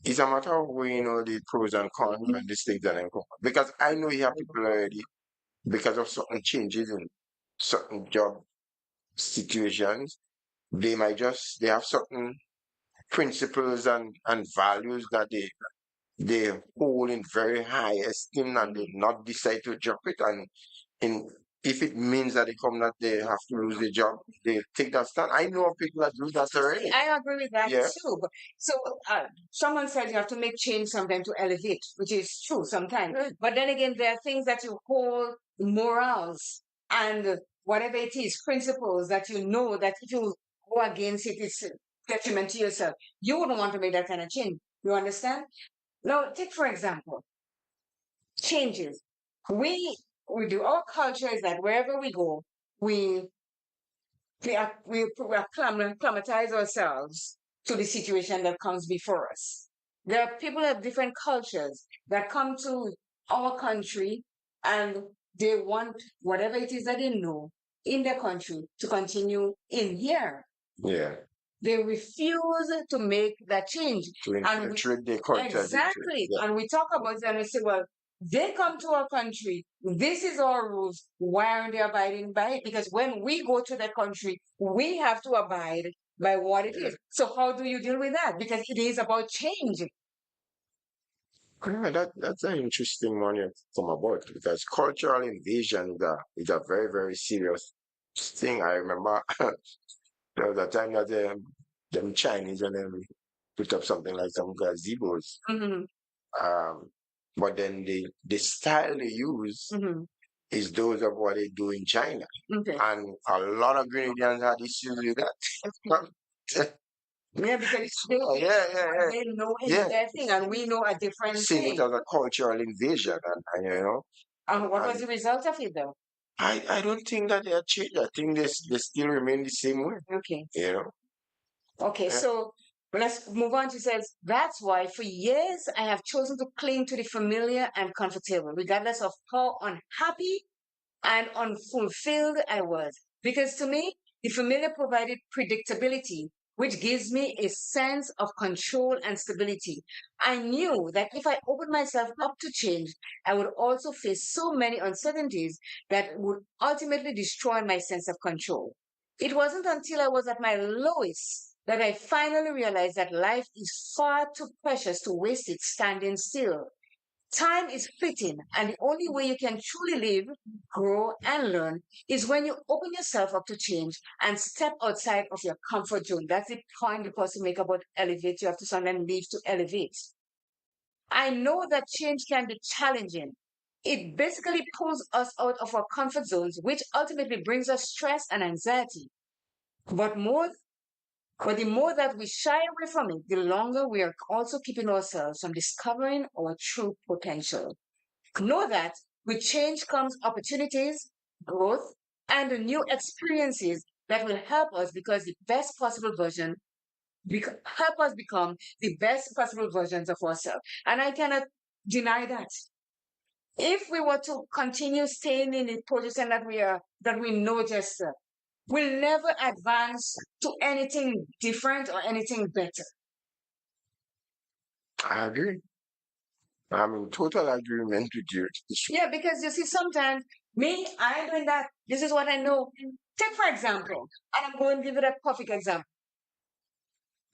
It's a matter of weighing all the pros and cons and these things that I'm because I know you have people already because of certain changes in certain job situations. They have certain principles and values that they hold in very high esteem and they not decide to drop it and if it means that they come that they have to lose their job, they take that stand. I know of people that do that already. I agree with that Yeah. too. But so someone said you have to make change sometimes to elevate, which is true sometimes. But then again, there are things that you hold morals and whatever it is, principles that you know that if you go against it, it's detriment to yourself. You wouldn't want to make that kind of change. You understand? Now, take for example, changes. We we do our culture is that wherever we go, we we acclimatize ourselves to the situation that comes before us. There are people of different cultures that come to our country and they want whatever it is that they know in their country to continue in here. Yeah. They refuse to make that change. To And we, infiltrate their culture. exactly. Yeah. And we talk about it and we say, well, they come to our country. This is our rules. Why aren't they abiding by it? Because when we go to the country, we have to abide by what it is. So how do you deal with that? Because it is about change. Yeah, that's an interesting one you come about because cultural invasion is a very, very serious thing. I remember there was a time that them Chinese and them put up something like some gazebos. Hmm. Um, but then the style they use Hmm. is those of what they do in China. Okay. And a lot of Grenadians had issues with that. Yeah, because they, Yeah. they know it's Yeah, their thing and we know a different seeing it thing. as a cultural invasion, and you know, And what was and the result of it though? I don't think that they are changed. I think they still remain the same way. Okay. You know. Okay, Yeah. so let's move on. She says, that's why for years I have chosen to cling to the familiar and comfortable, regardless of how unhappy and unfulfilled I was. Because to me, the familiar provided predictability, which gives me a sense of control and stability. I knew that if I opened myself up to change, I would also face so many uncertainties that would ultimately destroy my sense of control. It wasn't until I was at my lowest that I finally realized that life is far too precious to waste it standing still. Time is fleeting, and the only way you can truly live, grow, and learn is when you open yourself up to change and step outside of your comfort zone. That's the point the person make about elevate. You have to sometimes leave to elevate. I know that change can be challenging. It basically pulls us out of our comfort zones, which ultimately brings us stress and anxiety. But more but the more that we shy away from it, the longer we are also keeping ourselves from discovering our true potential. Know that with change comes opportunities, growth, and new experiences that will help us because the best possible version help us become the best possible versions of ourselves. And I cannot deny that. If we were to continue staying in the position that we know just we'll never advance to anything different or anything better. I agree. I'm in total agreement with you. Yeah, because you see, sometimes I'm doing that. This is what I know. Take, for example, and I'm going to give it a perfect example.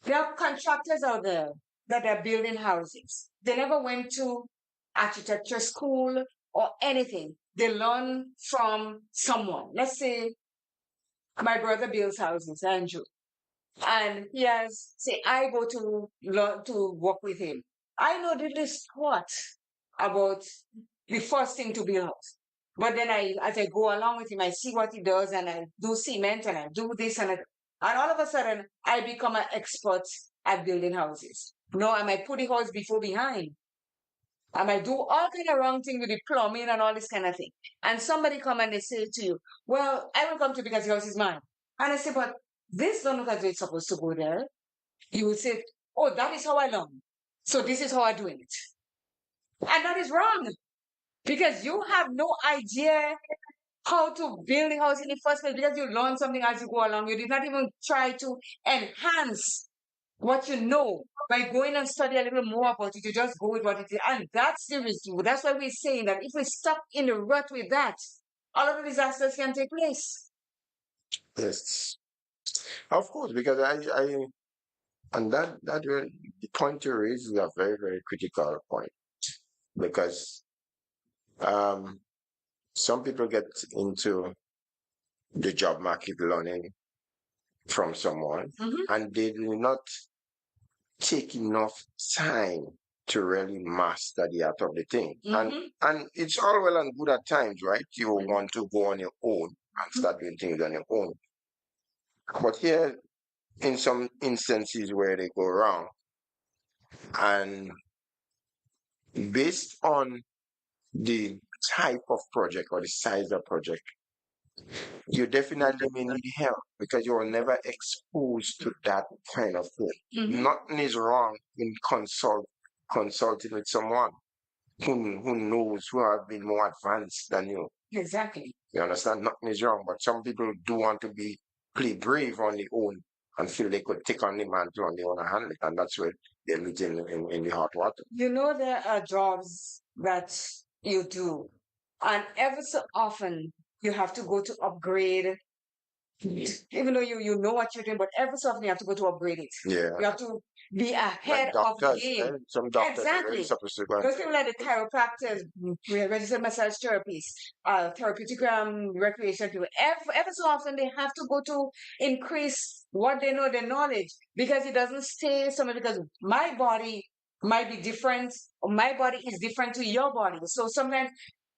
There are contractors out there that are building houses. They never went to architecture school or anything. They learn from someone. Let's say my brother builds houses, Andrew, and he has, say, I go to learn to work with him. I know the least what about the first thing to build house. But then as I go along with him, I see what he does, and I do cement, and I do this, and all of a sudden, I become an expert at building houses. No, I might put the house before behind. I might do all kind of wrong thing with the plumbing and all this kind of thing. And somebody come and they say to you, well, I will come to because the house is mine. And I say, but this don't look as though it's supposed to go there. You will say, oh, that is how I learn. So this is how I do it. And that is wrong because you have no idea how to build a house in the first place because you learn something as you go along. You did not even try to enhance what you know by going and study a little more about it. You just go with what it is. And that's the reason. That's why we're saying that if we stuck in the rut with that, all of the disasters can take place. Yes, of course, because and that really, the point you raise is a very, very critical point because um, some people get into the job market learning from someone Mhm. and they do not take enough time to really master the art of the thing. And it's all well and good at times, right? You want to go on your own and start doing things on your own. But here, in some instances where they go wrong, and based on the type of project or the size of project, you definitely may need help because you were never exposed to that kind of thing. Nothing is wrong in consulting with someone who knows, who have been more advanced than you. Exactly. You understand? Nothing is wrong, but some people do want to play brave on their own and feel they could take on the mantle on their own and handle it, and that's where they meet in the hot water. You know, there are jobs that you do, and ever so often you have to go to upgrade. Even though you know what you're doing, but every so often you have to go to upgrade it. Yeah. You have to be Like ahead of the doctors, game. some doctors are really Exactly. supposed to go and Those people like the chiropractors, registered massage therapists, therapeutic recreation people, ever so often they have to go to increase what they know, their knowledge, because it doesn't stay somewhere because my body might be different, or my body is different to your body. So sometimes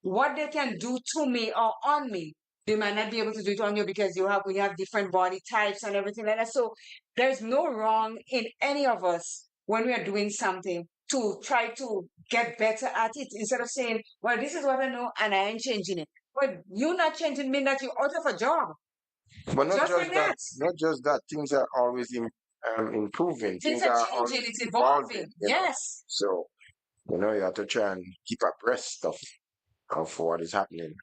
what they can do to me or on me, they might not be able to do it on you because we have different body types and everything like that. So there's no wrong in any of us when we are doing something to try to get better at it instead of saying, well, this is what I know and I ain't changing it. But you not changing mean that you're out of a job. But not Just just like that, that. not just that, things are always improving. Things Things are are changing, always it's evolving. evolving. Yes. So, you have to try and keep abreast of what is happening.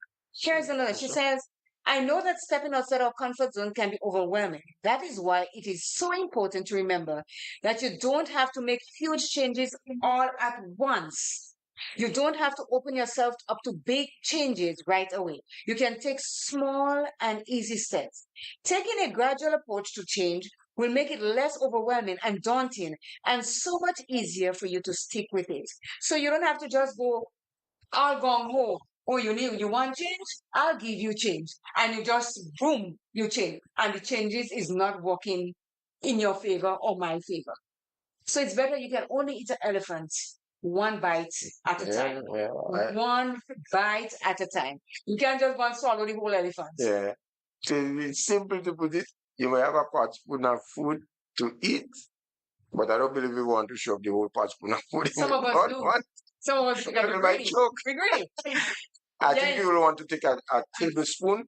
Here's another. She says, I know that stepping outside our comfort zone can be overwhelming. That is why it is so important to remember that you don't have to make huge changes all at once. You don't have to open yourself up to big changes right away. You can take small and easy steps. Taking a gradual approach to change will make it less overwhelming and daunting and so much easier for you to stick with it. So you don't have to just go all gone home. Oh, you want change? I'll give you change. And you just boom, you change. And the changes is not working in your favor or my favor. So it's better you can only eat an elephant one bite at a time. One bite at a time. You can't just go and swallow the whole elephant. Yeah. So it's simple to put it. You may have a pot spoon of food to eat, but I don't believe we want to shove the whole pot spoon of food in Some of us one. do. Some of us because People might choke. we greedy. I think Yes. people want to take a tablespoon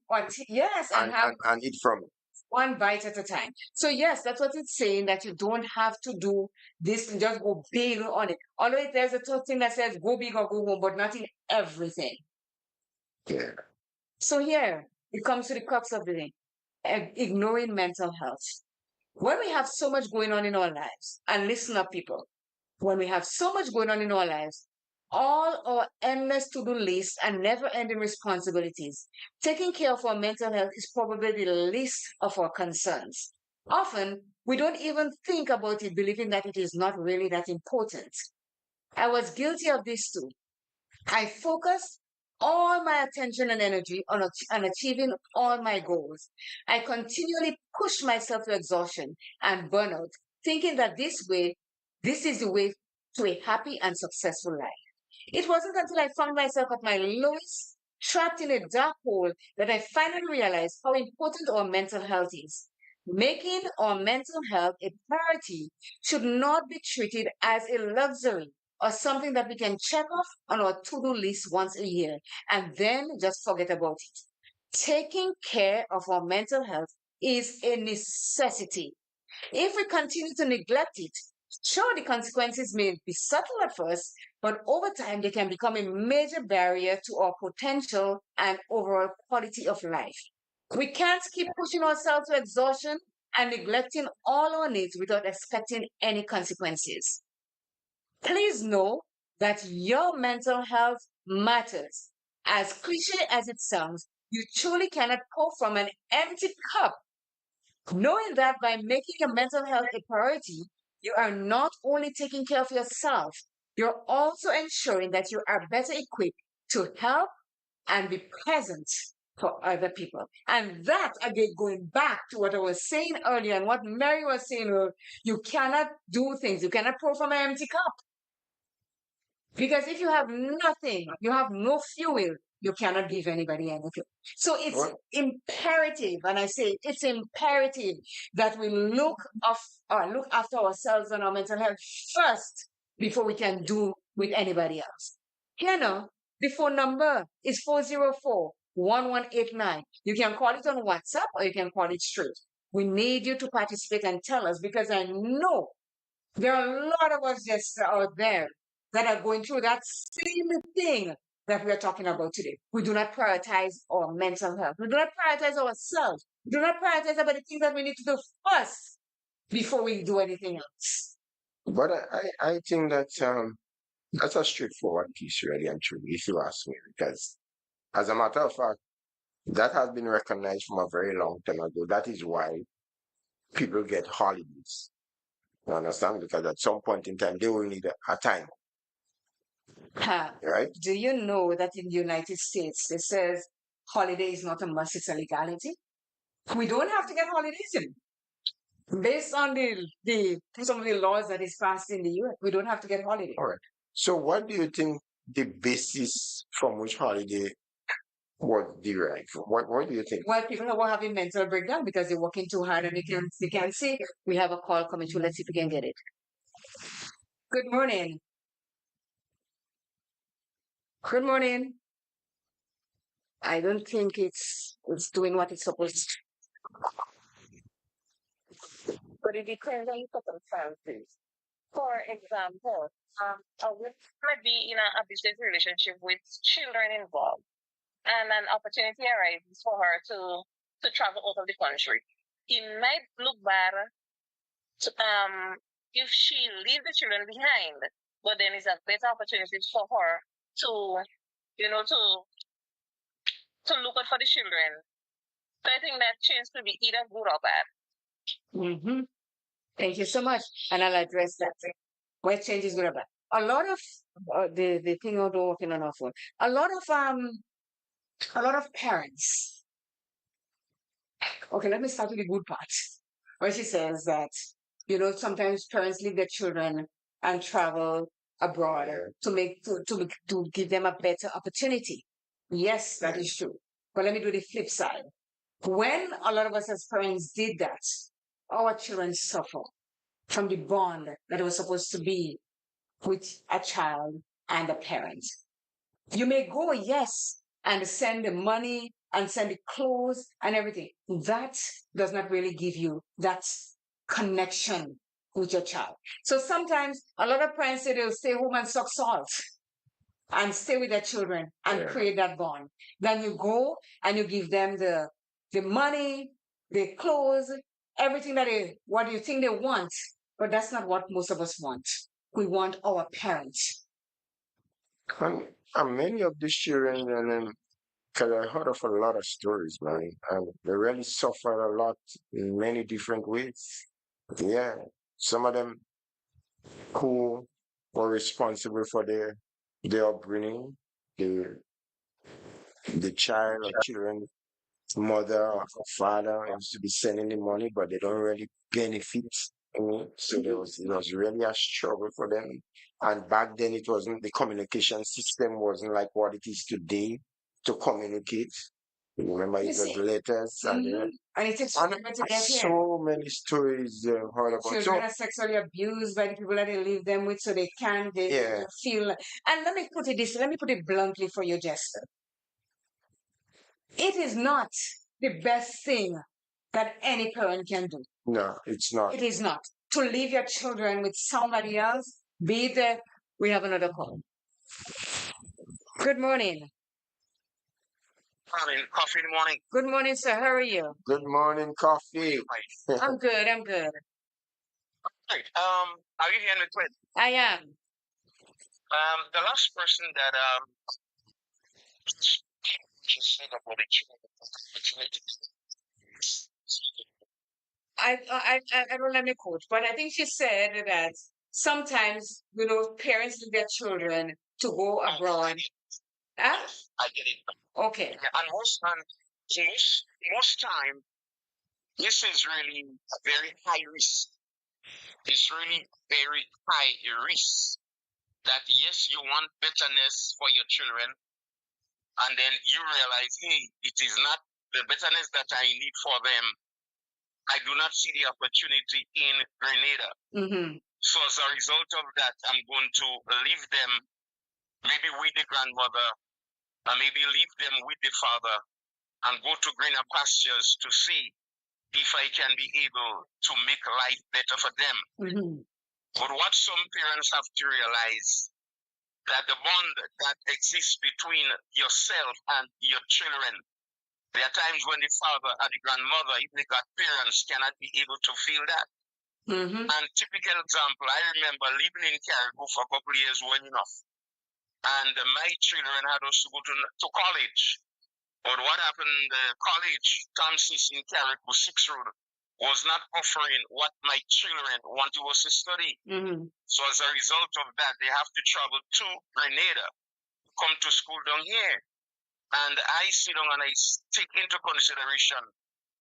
Yes, and have and eat from it. one bite at a time. So yes, that's what it's saying, that you don't have to do this and just go big on it. Although there's a third thing that says go big or go home, but not in everything. Yeah. So here it comes to the crux of the thing, ignoring mental health. When we have so much going on in our lives, and listen up, people, when we have so much going on in our lives, all our endless to-do lists and never-ending responsibilities, taking care of our mental health is probably the least of our concerns. Often, we don't even think about it, believing that it is not really that important. I was guilty of this too. I focused all my attention and energy on achieving all my goals. I continually pushed myself to exhaustion and burnout, thinking that this is the way to a happy and successful life. It wasn't until I found myself at my lowest, trapped in a dark hole, that I finally realized how important our mental health is. Making our mental health a priority should not be treated as a luxury or something that we can check off on our to-do list once a year and then just forget about it. Taking care of our mental health is a necessity. If we continue to neglect it, sure, the consequences may be subtle at first, but over time they can become a major barrier to our potential and overall quality of life. We can't keep pushing ourselves to exhaustion and neglecting all our needs without expecting any consequences. Please know that your mental health matters. As cliche as it sounds, you truly cannot pour from an empty cup. Knowing that by making your mental health a priority, you are not only taking care of yourself, you're also ensuring that you are better equipped to help and be present for other people. And that, again, going back to what I was saying earlier and what Mary was saying, you cannot do things, you cannot pour from an empty cup. Because if you have nothing, you have no fuel, you cannot give anybody anything. So it's imperative, and I say it's imperative that we look after ourselves and our mental health first before we can do with anybody else. You know, the phone number is 404-1189. You can call it on WhatsApp or you can call it straight. We need you to participate and tell us, because I know there are a lot of us just out there that are going through that same thing that we are talking about today. We do not prioritize our mental health. We do not prioritize ourselves. We do not prioritize about the things that we need to do first before we do anything else. But I think that that's a straightforward piece, really and truly, if you ask me, because as a matter of fact, that has been recognized from a very long time ago. That is why people get holidays. You understand? Because at some point in time, they will need a time, Ha. right? Do you know that in the United States, it says holiday is not a must, it's a legality? We don't have to get holidays in. Based on the some of the laws that is passed in the US, we don't have to get holiday. All right. So, what do you think the basis from which holiday was derived from? What do you think? Well, people are having mental breakdown because they're working too hard and they can't see. We have a call coming through. Let's see if we can get it. Good morning. Good morning. I don't think it's doing what it's supposed to. But it depends on circumstances. For example, a woman might be in an abusive relationship with children involved, and an opportunity arises for her to travel out of the country. It might look bad if she leaves the children behind, but then it's a better opportunity for her to, to look out for the children. So I think that change could be either good or bad. Mm-hmm. Thank you so much, and I'll address that. What change is good or bad? A lot of the thing I'll do working on our phone. A lot of parents. Okay, let me start with the good part. Where she says that, sometimes parents leave their children and travel abroad to give them a better opportunity. Yes, that is true. But let me do the flip side. When a lot of us as parents did that, our children suffer from the bond that was supposed to be with a child and a parent. You may go, yes, and send the money and send the clothes and everything. That does not really give you that connection with your child. So sometimes a lot of parents say they'll stay home and suck salt and stay with their children and create that bond. Then you go and you give them the money, the clothes, everything what do you think they want? But that's not what most of us want. We want our parents. And many of these children, and then, because I heard of a lot of stories, man, and they really suffer a lot in many different ways. Yeah, some of them who were responsible for their upbringing, the the child or children, mother or father used to be sending the money, but they don't really benefit. So it was really a struggle for them. And back then, it wasn't, the communication system wasn't like what it is today to communicate. You remember, it was letters And it takes and forever to get here. so many stories heard about. Children are sexually abused by the people that they live them with, so they Yeah, feel. And let me put it bluntly for you, Jester. It is not the best thing that any parent can do. no, it's not. It is not. To leave your children with somebody else, be there. We have another call. Good morning. Morning, coffee in the morning. Good morning, sir. How are you? Good morning, coffee. I'm good. I'm good. Right. Are you hearing me clear? I am. The last person that just said about the children. I don't let me quote, but I think she said that sometimes, parents leave their children to go abroad. Huh? I get it. Okay. Yeah, and most time, this is really a very high risk. It's really very high risk that yes, you want betterness for your children, and then you realize, hey, it is not the betterness that I need for them. I do not see the opportunity in Grenada. Mm-hmm. So as a result of that, I'm going to leave them maybe with the grandmother, and maybe leave them with the father, and go to greener pastures to see if I can be able to make life better for them. Mm-hmm. But what some parents have to realize, that the bond that exists between yourself and your children, there are times when the father and the grandmother, if they got parents, cannot be able to feel that. Mm-hmm. And typical example, I remember living in Caribou for a couple of years well enough. And my children had us to go to college. But what happened, the college, Thompson's in Caribou, 6 Road, was not offering what my children wanted us to study. Mm-hmm. So as a result of that, they have to travel to Grenada, come to school down here. And I sit down and I take into consideration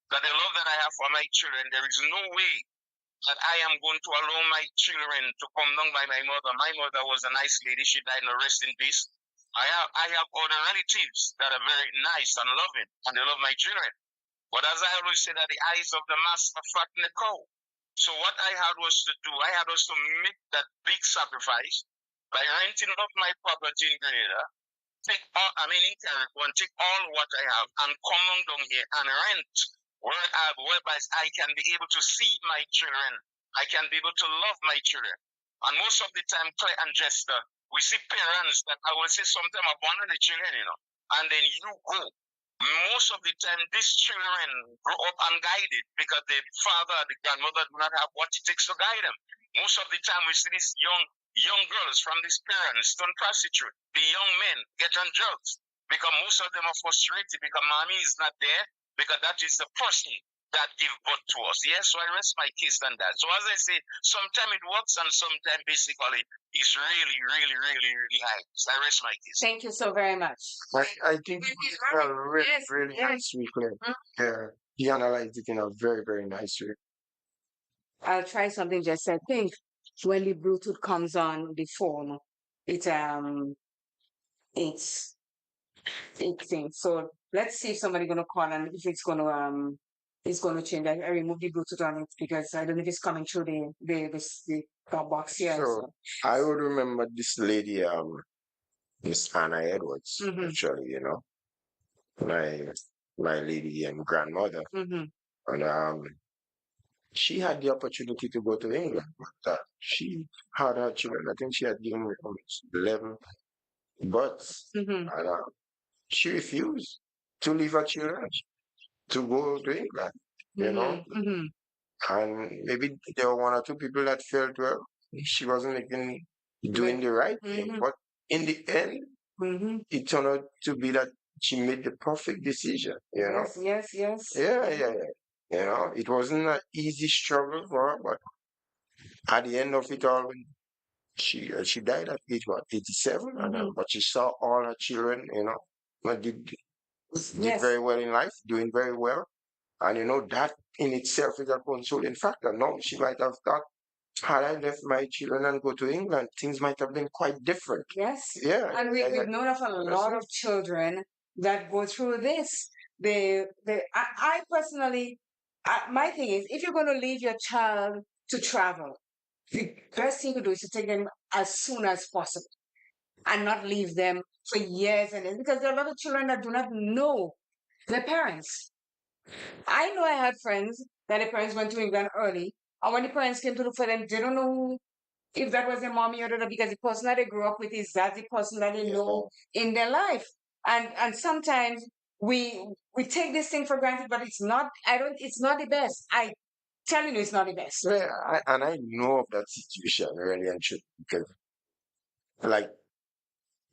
that the love that I have for my children, there is no way that I am going to allow my children to come down by my mother. My mother was a nice lady. She died, no rest in peace. I have other relatives that are very nice and loving, and they love my children. But as I always say, that the eyes of the master fatten the cow. So what I had was to do, I had was to make that big sacrifice by renting off my property in Grenada, in Carrick, and take all what I have and come on down here and rent whereby I can be able to see my children. I can be able to love my children. And most of the time, Claire and Jester, we see parents that I will say sometimes abandon the children, and then you go. Most of the time, these children grow up unguided because the father, the grandmother do not have what it takes to guide them. Most of the time, we see these young girls from these parents turn prostitute. The young men get on drugs because most of them are frustrated because mommy is not there, because that is the person that give birth to us. Yes, so I rest my case on that. So as I say, sometimes it works and sometimes basically it's really, really, really, really high. So I rest my case. Thank you so very much. I think really, really nicely clear. Yeah, he analyzed it in a very, very nice way. I'll try something. Just I think when the Bluetooth comes on the phone, it's things. So let's see if somebody gonna call and if it's gonna change. I remove the Bluetooth on it because I don't know if it's coming through the top box here. So I would remember this lady, Miss Anna Edwards, Mhm. actually, my lady and grandmother. Mm-hmm. And she had the opportunity to go to England, but she had her children. I think she had given her 11 births. Mm-hmm. And she refused to leave her children to go to England, Mm-hmm. And maybe there were one or two people that felt, well, she wasn't doing the right thing. Mm-hmm. But in the end, it turned out to be that she made the perfect decision, you know? Yes. Yeah. You know, it wasn't an easy struggle for her, but at the end of it all, she died at age what 87, and but she saw all her children, you know, did Yes. very well in life, doing very well, and you know that in itself is a consoling factor. No, she might have thought, had I left my children and go to England, things might have been quite different. Yes. Yeah, And we've known of a lot of children that go through this. I personally, my thing is, if you're going to leave your child to travel, the best thing to do is to take them as soon as possible and not leave them for years and years, because there are a lot of children that do not know their parents. I know I had friends that the parents went to England early, and when the parents came to look for them, they don't know if that was their mommy or the other, because the person that they grew up with is that the person that they know in their life. And sometimes we take this thing for granted, but it's not. It's not the best. I telling you, it's not the best. Yeah, and I know of that situation really and truly because, like,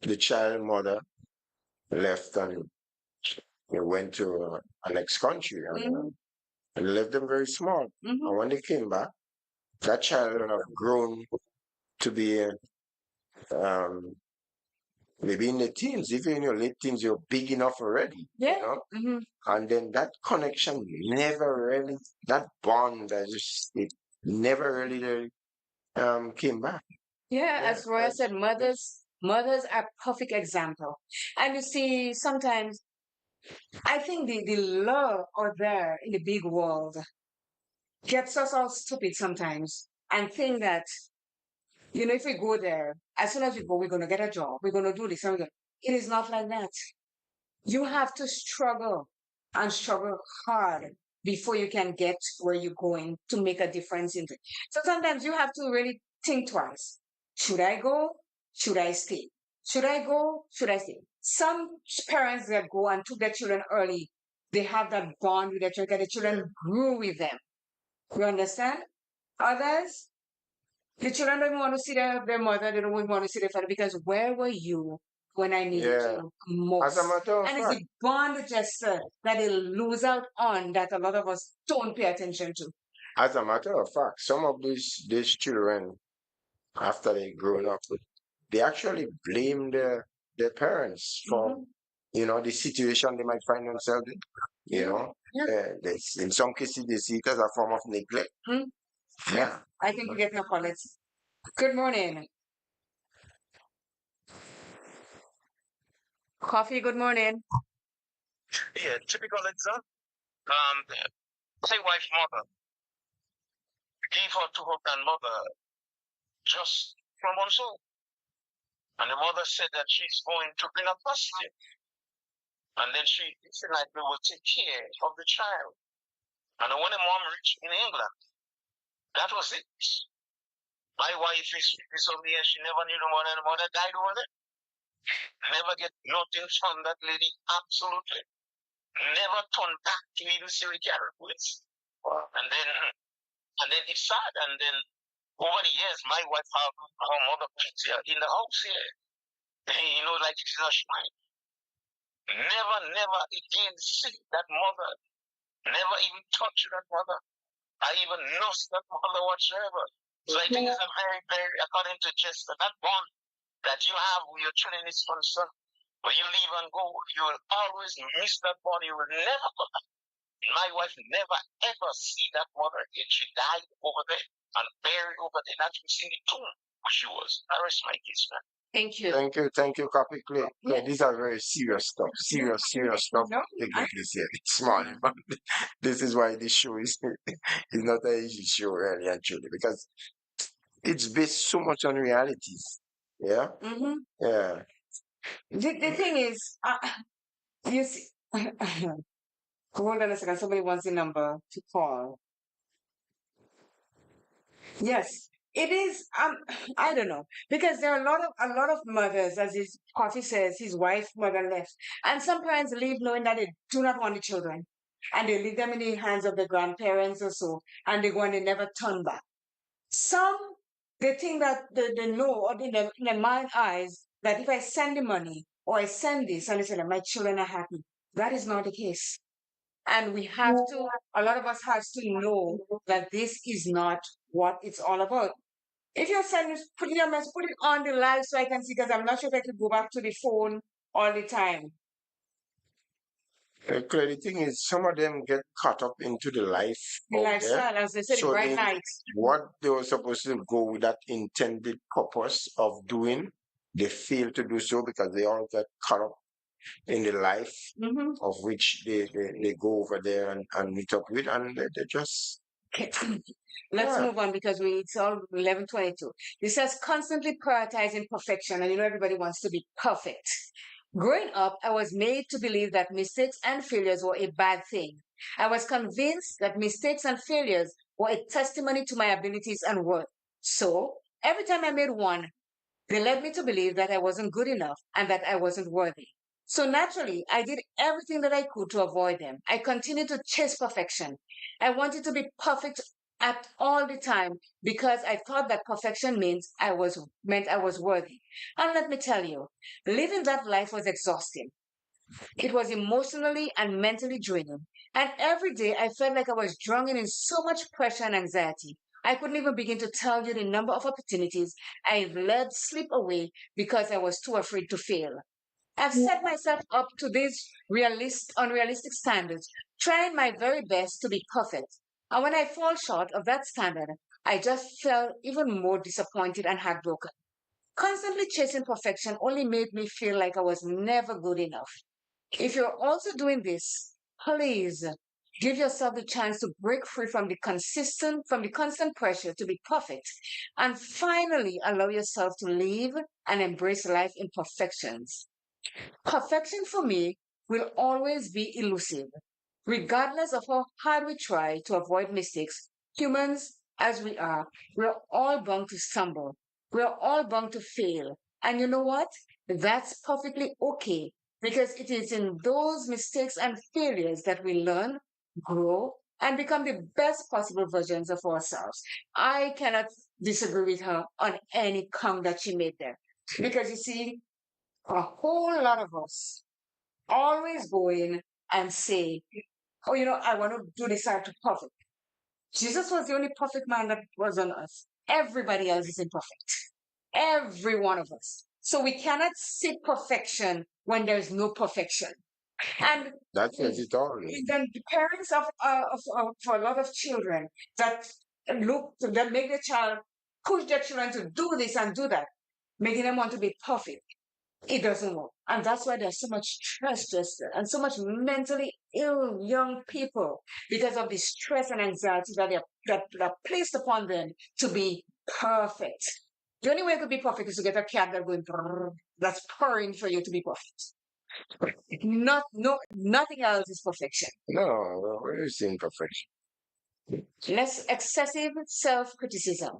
the child mother left and they went to a next country and left them very small. And when they came back, that child would have grown to be um, maybe in the teens, even in your late teens, you're big enough already. Yeah. You know? And then that connection never really, that bond, it never really came back. Yeah, as Roya said, mothers are perfect example. And you see, sometimes I think the love out there in the big world gets us all stupid sometimes and think that, if we go there, as soon as we go, we're going to get a job, we're going to do this. It is not like that. You have to struggle and struggle hard before you can get where you're going to make a difference in it. So sometimes you have to really think twice. Should I go? Should I stay? Should I go? Should I stay? Some parents that go and took their children early, they have that bond with their children. The children grew with them. You understand? Others, the children don't even want to see their mother. They don't even want to see their father, because where were you when I needed you As a most? matter of And it's fact, the bond gesture that they lose out on that a lot of us don't pay attention to. as a matter of fact, some of these children, after they grown up, they actually blame their parents for the situation they might find themselves in. You know, in some cases they see it as a form of neglect. Yeah. I think you get no comments. Good morning. Coffee, good morning. Yeah, typical example. Say wife's mother gave her to her grandmother just 4 months old. And the mother said that she's going to bring a positive. And then she said like we will take care of the child. And when the mom reached in England, that was it. My wife is over here, she never knew the mother died over there. Never get nothing from that lady, absolutely. Never turned back to even see the characters. And then it's sad. And then over the years, my wife have her mother picture in the house here. Like it's a shrine. Never again see that mother. Never even touch that mother. I even lost that mother whatsoever. So I think it's a very, very, according to Jester, that bond that you have with your children is concerned. When you leave and go, you will always miss that bond. You will never go back. My wife never ever see that mother again. She died over there and buried over there. Not even seen the tomb where she was. I rest my case, man. Thank you. Thank you, Copy Clay. These are very serious stuff. Serious stuff. This here. It's small. This is why this show is not an easy show, really, actually, because it's based so much on realities. Yeah? Yeah. The thing is, you see, hold on a second. Somebody wants the number to call. Yes, it is. I don't know, because there are a lot of mothers, as his coffee says, his wife mother left, and some parents leave knowing that they do not want the children, and they leave them in the hands of the grandparents or so, and they go and they never turn back. Some, they think that they know, or in their mind eyes, that if I send the money or I send this and I say that my children are happy, that is not the case. And we have to, a lot of us has to know that this is not what it's all about. If you're sending, put your message, put it on the live so I can see, because I'm not sure if I could go back to the phone all the time. Clearly, the thing is, some of them get caught up into the life The out there. lifestyle, as they said, the So bright they, lights. what they were supposed to go with that intended purpose of doing, they fail to do so because they all get caught up in the life Mm-hmm. of which they go over there and meet up with, and they just Let's yeah. move on because it's all 11:22. This says constantly prioritizing perfection, and everybody wants to be perfect. Growing up, I was made to believe that mistakes and failures were a bad thing. I was convinced that mistakes and failures were a testimony to my abilities and worth. So every time I made one, they led me to believe that I wasn't good enough and that I wasn't worthy. So naturally, I did everything that I could to avoid them. I continued to chase perfection. I wanted to be perfect at all the time because I thought that perfection meant I was worthy. And let me tell you, living that life was exhausting. It was emotionally and mentally draining. And every day I felt like I was drowning in so much pressure and anxiety. I couldn't even begin to tell you the number of opportunities I let slip away because I was too afraid to fail. I've set myself up to these unrealistic standards, trying my very best to be perfect. And when I fall short of that standard, I just felt even more disappointed and heartbroken. Constantly chasing perfection only made me feel like I was never good enough. If you're also doing this, please give yourself the chance to break free from the constant pressure to be perfect, and finally allow yourself to live and embrace life imperfections. Perfection for me will always be elusive. Regardless of how hard we try to avoid mistakes, humans as we are, we're all bound to stumble. We're all bound to fail. And you know what? That's perfectly okay because it is in those mistakes and failures that we learn, grow, and become the best possible versions of ourselves. I cannot disagree with her on any count that she made there. Because you see, a whole lot of us always go in and say, oh, I want to do this art to perfect. Jesus was the only perfect man that was on earth. Everybody else is imperfect. Every one of us. So we cannot seek perfection when there's no perfection. And That says it all. then the parents of for a lot of children that that make their child push their children to do this and do that, making them want to be perfect. It doesn't work. And that's why there's so much stress, Jester, and so much mentally ill young people because of the stress and anxiety that are placed upon them to be perfect. The only way to be perfect is to get a cat that's going that's purring for you to be perfect. Nothing else is perfection. No, where is imperfection? Less excessive self-criticism.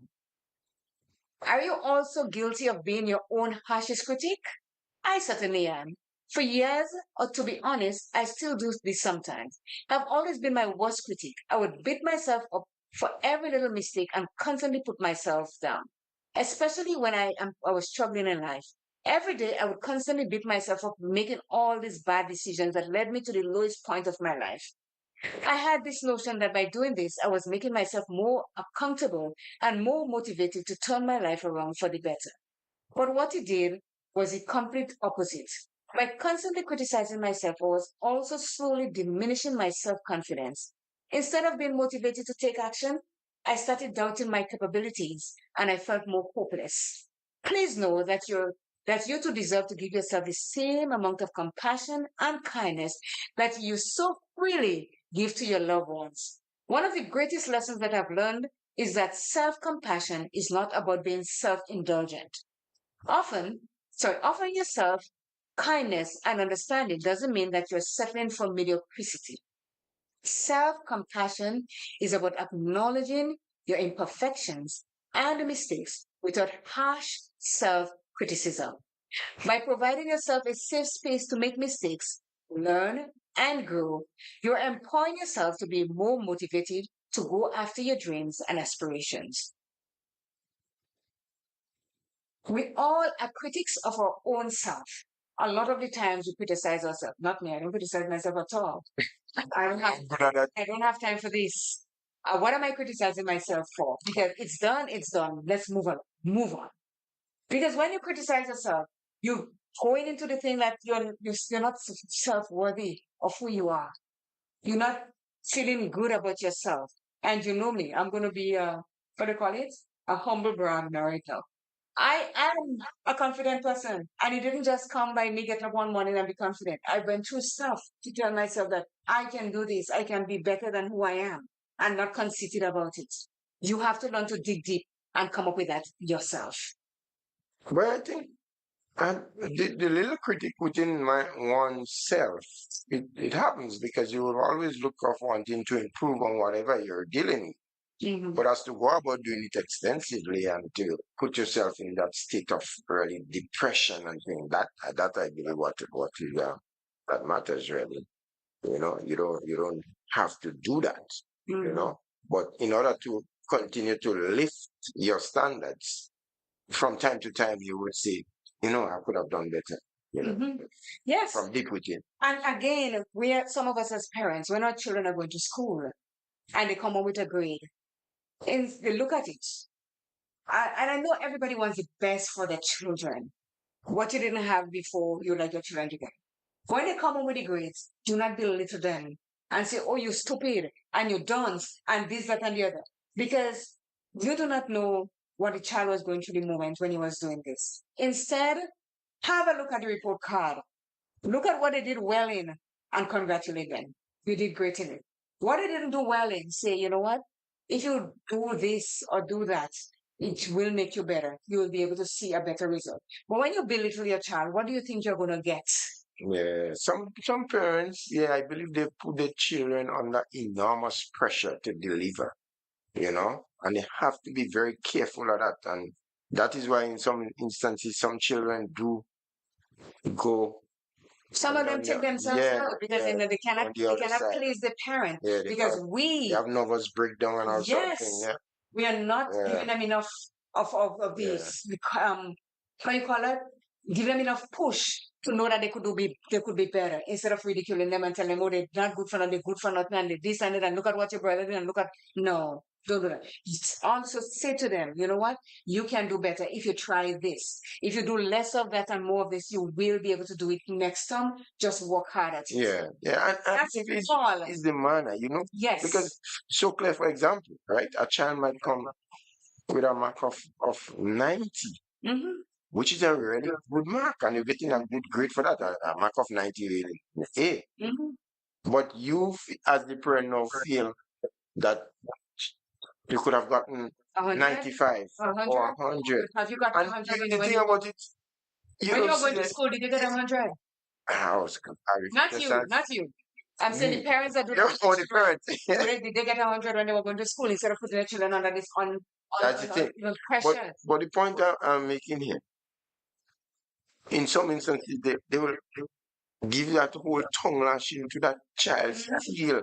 Are you also guilty of being your own harshest critic? I certainly am. For years, or to be honest, I still do this sometimes. I've always been my worst critic. I would beat myself up for every little mistake and constantly put myself down, especially when I was struggling in life. Every day, I would constantly beat myself up, making all these bad decisions that led me to the lowest point of my life. I had this notion that by doing this, I was making myself more accountable and more motivated to turn my life around for the better. But what it did was the complete opposite. By constantly criticizing myself, I was also slowly diminishing my self confidence. Instead of being motivated to take action, I started doubting my capabilities and I felt more hopeless. Please know that you too deserve to give yourself the same amount of compassion and kindness that you so freely give to your loved ones. One of the greatest lessons that I've learned is that self compassion is not about being self indulgent. Offering yourself kindness and understanding doesn't mean that you're settling for mediocrity. Self compassion is about acknowledging your imperfections and mistakes without harsh self criticism. By providing yourself a safe space to make mistakes, learn, and grow, you're empowering yourself to be more motivated to go after your dreams and aspirations. We all are critics of our own self. A lot of the times we criticize ourselves. Not me, I don't criticize myself at all. I don't have I'm good at that. I don't have time for this. What am I criticizing myself for? Because it's done, it's done. Let's move on. Move on. Because when you criticize yourself, you're going into the thing that you're not self-worthy of who you are. You're not feeling good about yourself. And you know me, I'm going to be what do you call it? A humble brag narrator. I am a confident person. And it didn't just come by me getting up one morning and be confident. I went through stuff to tell myself that I can do this. I can be better than who I am and not conceited about it. You have to learn to dig deep and come up with that yourself. But I think the little critic within my oneself, it happens because you will always look for wanting to improve on whatever you're dealing with. Mhm. But as to go about doing it extensively and to put yourself in that state of early depression and things, that I believe what is, that matters really. You don't have to do that. You Mhm. know, but in order to continue to lift your standards, from time to time you would say, I could have done better. Mhm. Yes. From deep within. And again, some of us as parents, when our children are going to school and they come up with a grade, and they look at it. And I know everybody wants the best for their children. What you didn't have before, you like your children to get. When they come up with the grades, do not belittle them and say, oh, you stupid, and you dunce, and this, that, and the other. Because you do not know what the child was going through the moment when he was doing this. Instead, have a look at the report card. Look at what they did well in and congratulate them. You did great in it. What they didn't do well in, say, you know what? If you do this or do that, it will make you better. You will be able to see a better result. But when you belittle your child, what do you think you're going to get? Yeah, some parents, yeah, I believe they put their children under enormous pressure to deliver, and they have to be very careful of that. And that is why in some instances some children do go Some of them on take the, themselves yeah, out because yeah, they cannot on the they other cannot side. please the parent Yeah, because they have nervous breakdown and all sort of thing. yes, Yeah, we are not yeah, giving them enough of yeah. this how you call it? Give them enough push to know that they could be better instead of ridiculing them and telling them, oh, they're not good for nothing, they're good for nothing, and they this and that, and look at what your brother did, and look at no, don't do that. Also say to them, you know what? You can do better if you try this. If you do less of that and more of this, you will be able to do it next time. Just work hard at it. Yeah, yeah, and I That's think all. it's the manner, because Yes. so clear, for example, right? A child might come with a mark of 90, Mm-hmm. which is a really good mark, and you're getting a good grade for that, a mark of 90 really. A. Mm-hmm. But you, as the parent now, feel that you could have gotten 100? 95 A or 100? 100. Have you got a And 100 the thing about it, you when you don't were see going to that. school? Did you get a 100? I was Not just you, as not you. I'm saying the me. parents that do You that know, with their for the children. parents. Did they get a 100 when they were going to school instead of putting their children under this That's the thing. But pressure? but the point I'm making here, in some instances, they will give that whole tongue lashing to that child's heel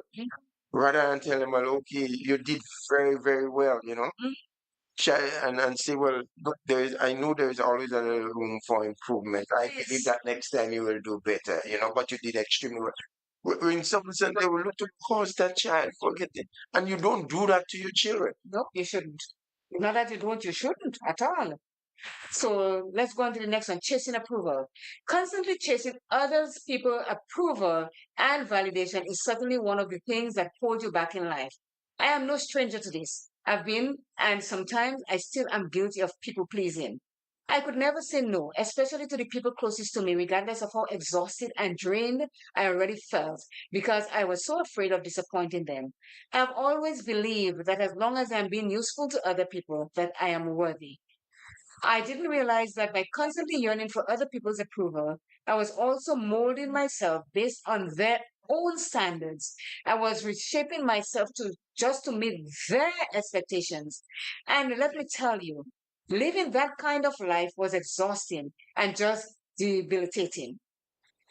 rather than tell them, well, okay, you did very, very well, and say, well, look, I know there is always a little room for improvement. I believe Yes. that next time you will do better, but you did extremely well. In some sense, they will look to cause that child forget it. And you don't do that to your children. Nope, you shouldn't. Not that you don't, you shouldn't at all. So let's go on to the next one, chasing approval. Constantly chasing others' people approval and validation is certainly one of the things that hold you back in life. I am no stranger to this. I've been, and sometimes I still am guilty of people pleasing. I could never say no, especially to the people closest to me, regardless of how exhausted and drained I already felt, because I was so afraid of disappointing them. I've always believed that as long as I'm being useful to other people, that I am worthy. I didn't realize that by constantly yearning for other people's approval, I was also molding myself based on their own standards. I was reshaping myself to meet their expectations. And let me tell you, living that kind of life was exhausting and just debilitating.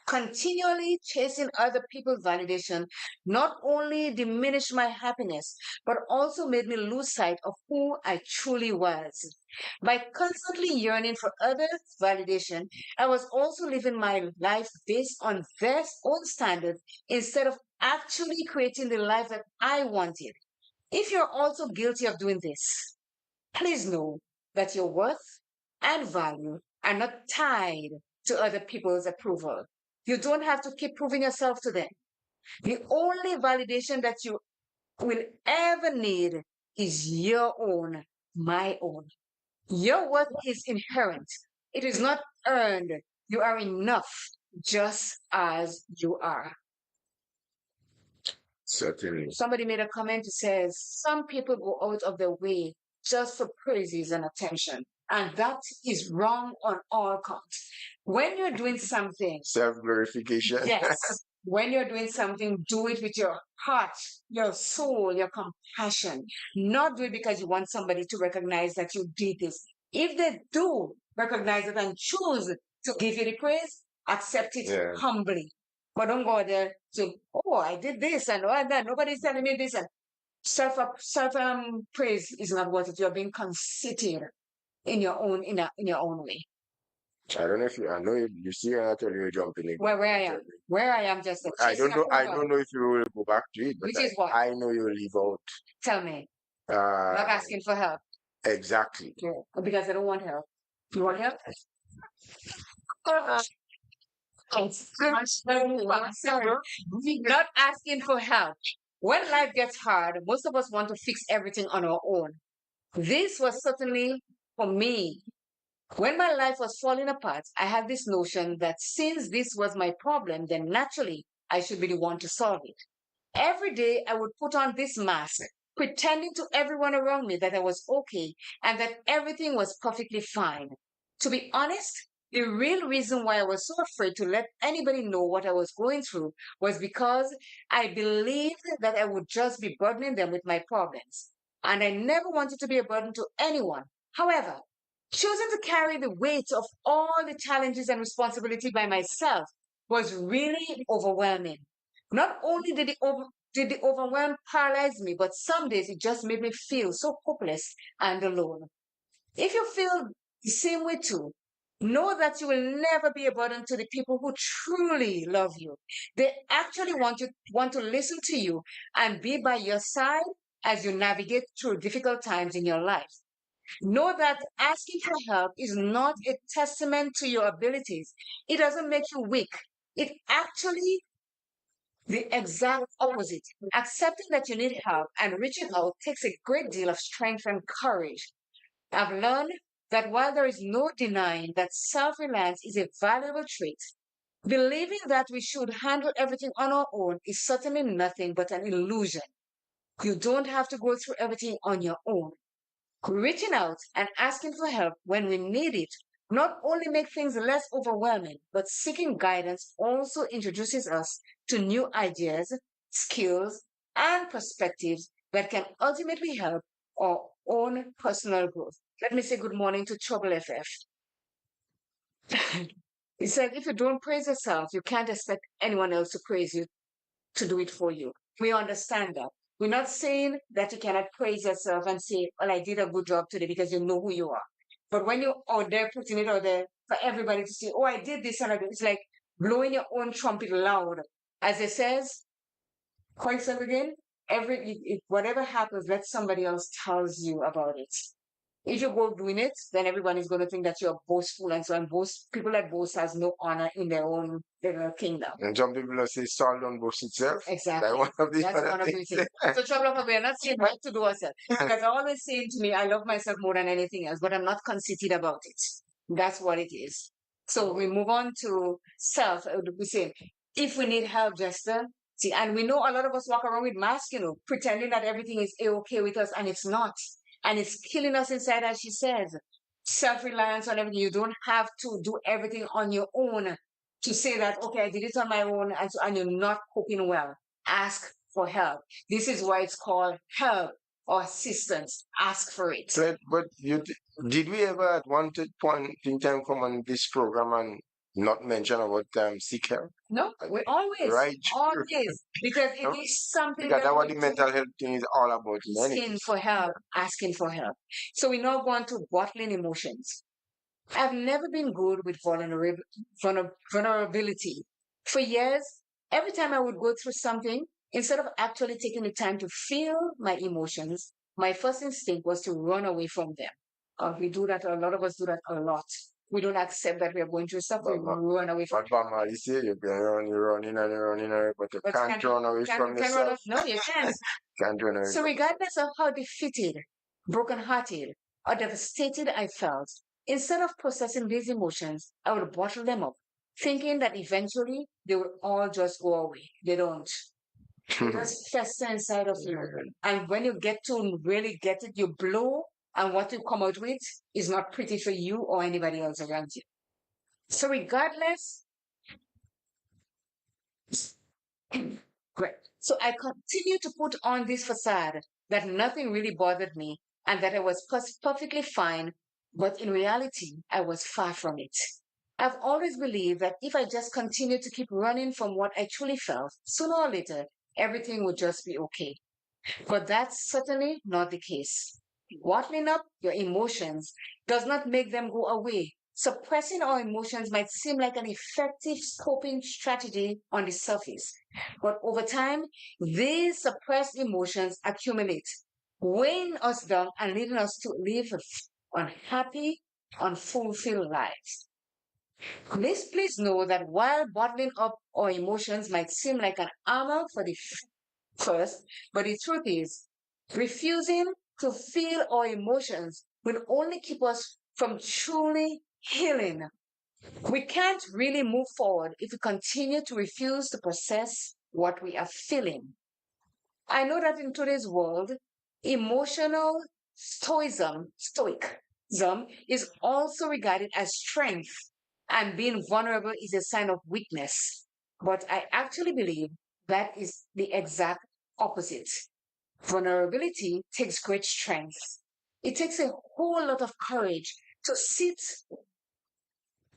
Continually chasing other people's validation not only diminished my happiness, but also made me lose sight of who I truly was. By constantly yearning for others' validation, I was also living my life based on their own standards instead of actually creating the life that I wanted. If you're also guilty of doing this, please know that your worth and value are not tied to other people's approval. You don't have to keep proving yourself to them. The only validation that you will ever need is your own, my own. Your worth is inherent, it is not earned. You are enough just as you are. Certainly. Somebody made a comment that says some people go out of their way just for praises and attention. And that is wrong on all counts. When you're doing something, Self-glorification. yes, when you're doing something, do it with your heart, your soul, your compassion. Not do it because you want somebody to recognize that you did this. If they do recognize it and choose to give you the praise, accept it Yeah. humbly. But don't go there to, oh, I did this and all that. Nobody's telling me this. And self praise is not worth it. You're being conceited in your own in your own way. I don't know if I know you see I tell you you're jumping in. Where I am just I don't know. I don't know if you will go back to it, but which is what? I know you'll leave out. Tell me. Not asking for help. Exactly. Yeah. Because I don't want help. You want help? Not asking for help. When life gets hard, most of us want to fix everything on our own. This was certainly for me. When my life was falling apart, I had this notion that since this was my problem, then naturally I should be the one to solve it. Every day I would put on this mask, pretending to everyone around me that I was okay and that everything was perfectly fine. To be honest, the real reason why I was so afraid to let anybody know what I was going through was because I believed that I would just be burdening them with my problems. And I never wanted to be a burden to anyone. However, choosing to carry the weight of all the challenges and responsibility by myself was really overwhelming. Not only did the overwhelm paralyze me, but some days it just made me feel so hopeless and alone. If you feel the same way too, know that you will never be a burden to the people who truly love you. They actually want to listen to you and be by your side as you navigate through difficult times in your life. Know that asking for help is not a testament to your abilities. It doesn't make you weak. It actually the exact opposite. Accepting that you need help and reaching out takes a great deal of strength and courage. I've learned that while there is no denying that self reliance is a valuable trait, believing that we should handle everything on our own is certainly nothing but an illusion. You don't have to go through everything on your own. Reaching out and asking for help when we need it not only make things less overwhelming, but seeking guidance also introduces us to new ideas, skills, and perspectives that can ultimately help our own personal growth. Let me say good morning to Trouble FF. He said, if you don't praise yourself, you can't expect anyone else to praise you to do it for you. We understand that. We're not saying that you cannot praise yourself and say, well, I did a good job today because you know who you are. But when you're out there putting it out there for everybody to say, oh, I did this and I did, it's like blowing your own trumpet loud. As it says, quite so again, whatever happens, let somebody else tells you about it. If you go doing it, then everyone is going to think that you're boastful and so on. People that boast has no honor in their own kingdom. And some people will say salt don't boast itself. Exactly. Like one of the That's other one of the things. things. So trouble, we're not saying what to do ourselves. Because I always saying to me, I love myself more than anything else, but I'm not conceited about it. That's what it is. So we move on to self. We say, if we need help, Jester, see, and we know a lot of us walk around with masks, pretending that everything is okay with us, and it's not. And it's killing us inside, as she says. Self-reliance on everything. You don't have to do everything on your own to say that, okay, I did it on my own, and you're not coping well. Ask for help. This is why it's called help or assistance. Ask for it. But did we ever at one point in time come on this program and not mention about seek help? No, we always, Right. always, because it No? is something Because that that's what we the do, mental health thing is all about in asking anything. for help, asking for help. So we now go on to bottling emotions. I've never been good with vulnerability. For years, every time I would go through something, instead of actually taking the time to feel my emotions, my first instinct was to run away from them. We do that, a lot of us do that a lot. We don't accept that we are going through stuff, we run away from But Mama, you see, you can run, you're running and you're running, but you can't run away from yourself. No, you can't. Can't run away So from yourself. regardless of how defeated, brokenhearted, or devastated I felt, instead of processing these emotions, I would bottle them up, thinking that eventually they would all just go away. They don't. They just fester inside of you. And when you get to really get it, you blow, and what you come out with is not pretty for you or anybody else around you. So regardless, great. So I continue to put on this facade that nothing really bothered me and that I was perfectly fine, but in reality, I was far from it. I've always believed that if I just continued to keep running from what I truly felt, sooner or later, everything would just be okay. But that's certainly not the case. Bottling up your emotions does not make them go away. Suppressing our emotions might seem like an effective coping strategy on the surface, but over time, these suppressed emotions accumulate, weighing us down and leading us to live unhappy, unfulfilled lives. Please know that while bottling up our emotions might seem like an armor for the first, but the truth is, refusing to feel our emotions will only keep us from truly healing. We can't really move forward if we continue to refuse to process what we are feeling. I know that in today's world, emotional stoicism is also regarded as strength, and being vulnerable is a sign of weakness. But I actually believe that is the exact opposite. Vulnerability takes great strength. It takes a whole lot of courage to sit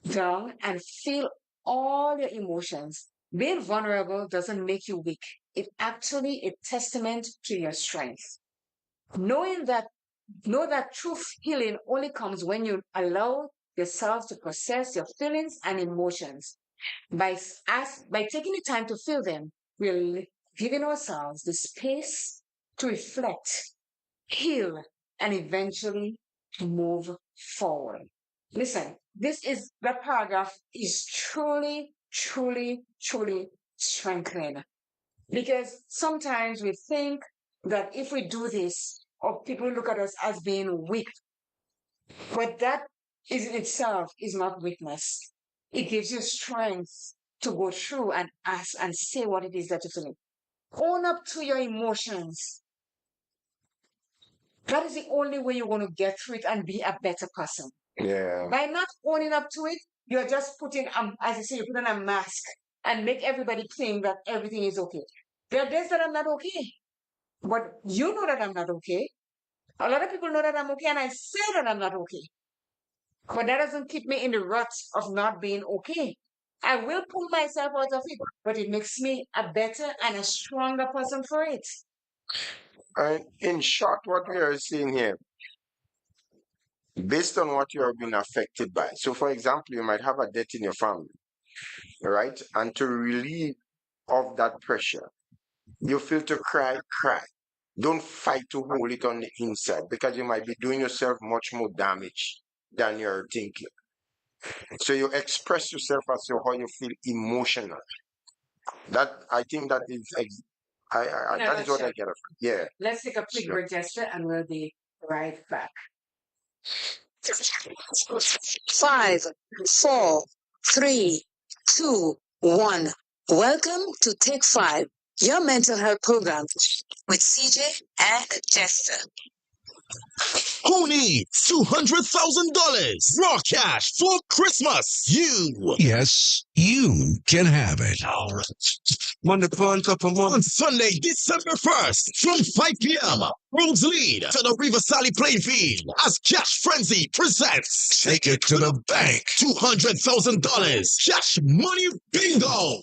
down and feel all your emotions. Being vulnerable doesn't make you weak. It actually a testament to your strength. Knowing that know that true healing only comes when you allow yourself to process your feelings and emotions. By taking the time to feel them, we're giving ourselves the space to reflect, heal, and eventually move forward. Listen, that paragraph is truly, truly, truly strengthening. Because sometimes we think that if we do this, or people look at us as being weak, but that is in itself is not weakness. It gives you strength to go through and ask and say what it is that you're feeling. Own up to your emotions. That is the only way you're going to get through it and be a better person. Yeah. By not owning up to it, you're just putting, as I say, you put on a mask and make everybody think that everything is okay. There are days that I'm not okay, but you know that I'm not okay. A lot of people know that I'm okay, and I say that I'm not okay. But that doesn't keep me in the rut of not being okay. I will pull myself out of it, but it makes me a better and a stronger person for it. And in short, what we are seeing here, based on what you have been affected by. So, for example, you might have a death in your family, right? And to relieve of that pressure, you feel to cry, cry. Don't fight to hold it on the inside because you might be doing yourself much more damage than you're thinking. So you express yourself as to how you feel emotional. That I think that is that is what I get. Yeah. Let's take a quick break, Jester, and we'll be right back. 5, 4, 3, 2, 1. Welcome to Take 5, your mental health program with CJ and Jester. Who needs $200,000 raw cash for Christmas? You. Yes, you can have it. Money on top of On money. Sunday, December 1st, from 5 p.m., Rogues lead to the River Sally playing field as Cash Frenzy presents Take It to the Bank $200,000 Cash Money Bingo.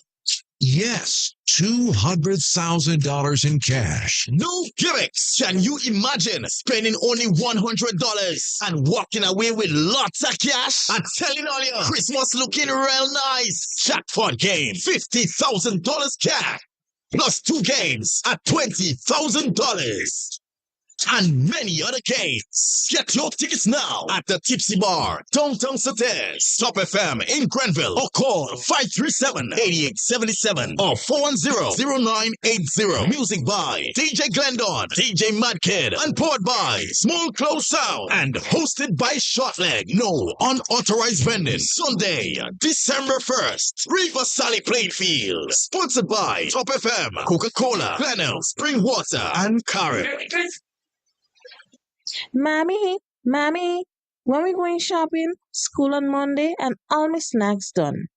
Yes, $200,000 in cash. No gimmicks. Can you imagine spending only $100 and walking away with lots of cash? I'm telling all you, Christmas looking real nice. Jackpot game, $50,000 cash. Plus 2 games at $20,000 and many other games. Get your tickets now at the Tipsy Bar, Downtown Sates, Top FM in Grenville, or call 537-8877 or 410-0980. Music by DJ Glendon, DJ Madkid, and poured by Small Close Sound, and hosted by Shortleg. No unauthorized vending. Sunday, December 1st, River Sally Playfield. Sponsored by Top FM, Coca-Cola, Glenelg, Spring Water, and Carrot. Mommy, when we going shopping? School on Monday and all my snacks done.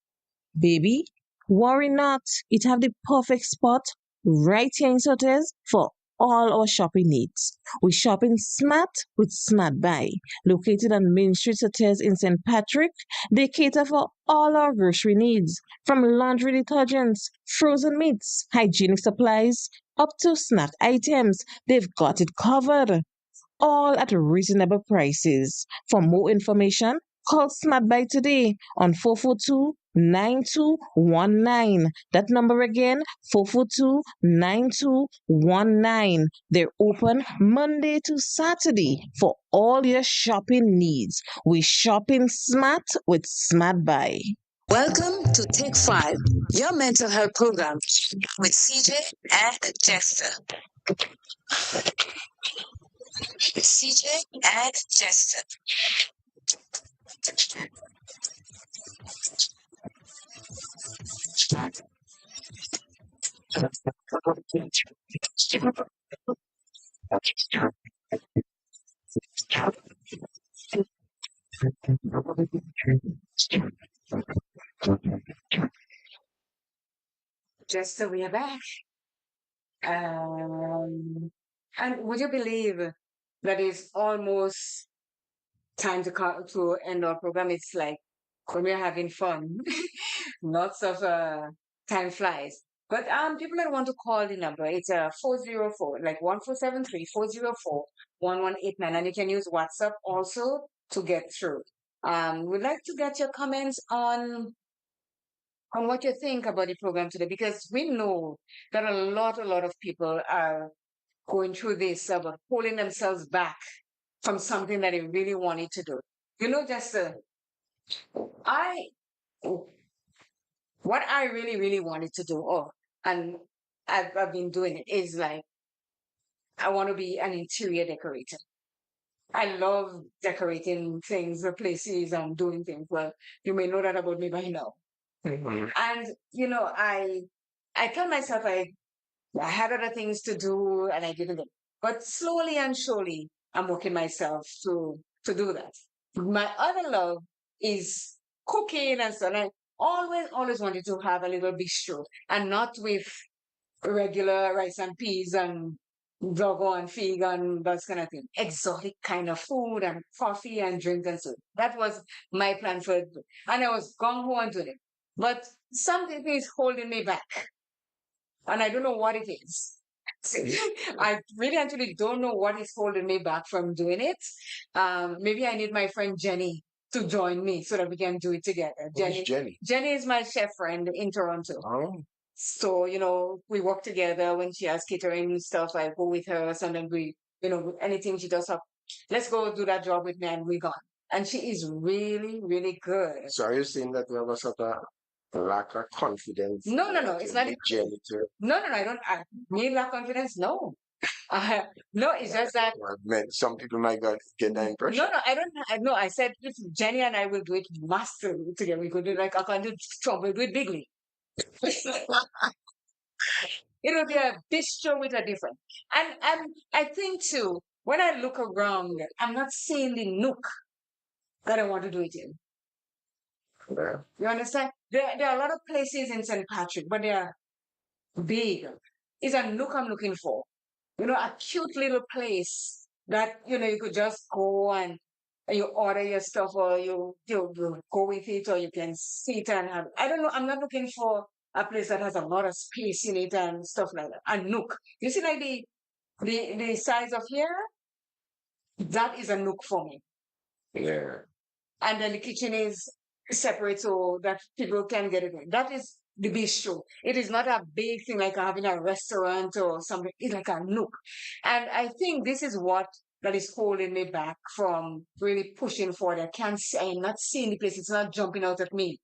Baby, worry not. It have the perfect spot right here in Sotes for all our shopping needs. We shopping smart with Smart Buy. Located on Main Street Sotes in St. Patrick, they cater for all our grocery needs, from laundry detergents, frozen meats, hygienic supplies, up to snack items. They've got it covered, all at reasonable prices. For more information, call Smart Buy today on 442-9219. That number again, 442-9219. They're open Monday to Saturday for all your shopping needs. We shopping smart with Smart Buy. Welcome to Take 5, your mental health program with CJ and Jester. CJ and Jester. Just so we are back. And would you believe that it's almost time to end our program? It's like when we're having fun, lots of time flies. But people that want to call the number, it's 404, like 1473-404-1189, and you can use WhatsApp also to get through. We'd like to get your comments on what you think about the program today, because we know that a lot of people are going through this about pulling themselves back from something that they really wanted to do. You know, just I, what I really wanted to do, and I've been doing it, is like, I want to be an interior decorator. I love decorating things, places, and doing things. Well, you may know that about me by now. And I tell myself I had other things to do and I didn't. But slowly and surely, I'm working myself to do that. My other love is cooking and so on. I always wanted to have a little bistro, and not with regular rice and peas and dogo and fig and that kind of thing. Exotic kind of food and coffee and drinks and so. That was my plan for it. And I was gung ho and doing it. But something is holding me back. And I don't know what it is. I really actually don't know what is holding me back from doing it. Maybe I need my friend Jenny to join me so that we can do it together. Who's Jenny? Jenny is my chef friend in Toronto. Oh, So, we work together. When she has catering stuff, I go with her. Sometimes anything she does up, let's go do that job with me and we're gone. And she is really, really good. so are you saying that we have a sort of lack of confidence? No, that it's you not. need Jenny to, No, I don't. Me lack confidence? No. No, it's just that. some people might get that impression. No, I don't. No, I said if Jenny and I will do it masterly together, we could do like I can do Trump, we'll do it bigly. It will be a bistro with a different. And I think too, when I look around, I'm not seeing the nook that I want to do it in. Yeah. You understand? There are a lot of places in St. Patrick, but they are big. It's a nook I'm looking for. A cute little place that, you could just go and you order your stuff or you go with it or you can sit and have. I don't know. I'm not looking for a place that has a lot of space in it and stuff like that. A nook. You see, like the size of here, that is a nook for me. Yeah. And then the kitchen is separate so that people can get it in. That is the bistro. It is not a big thing like having a restaurant or something. It's like a nook. And I think this is what that is holding me back from really pushing forward. I'm not seeing the place. It's not jumping out at me.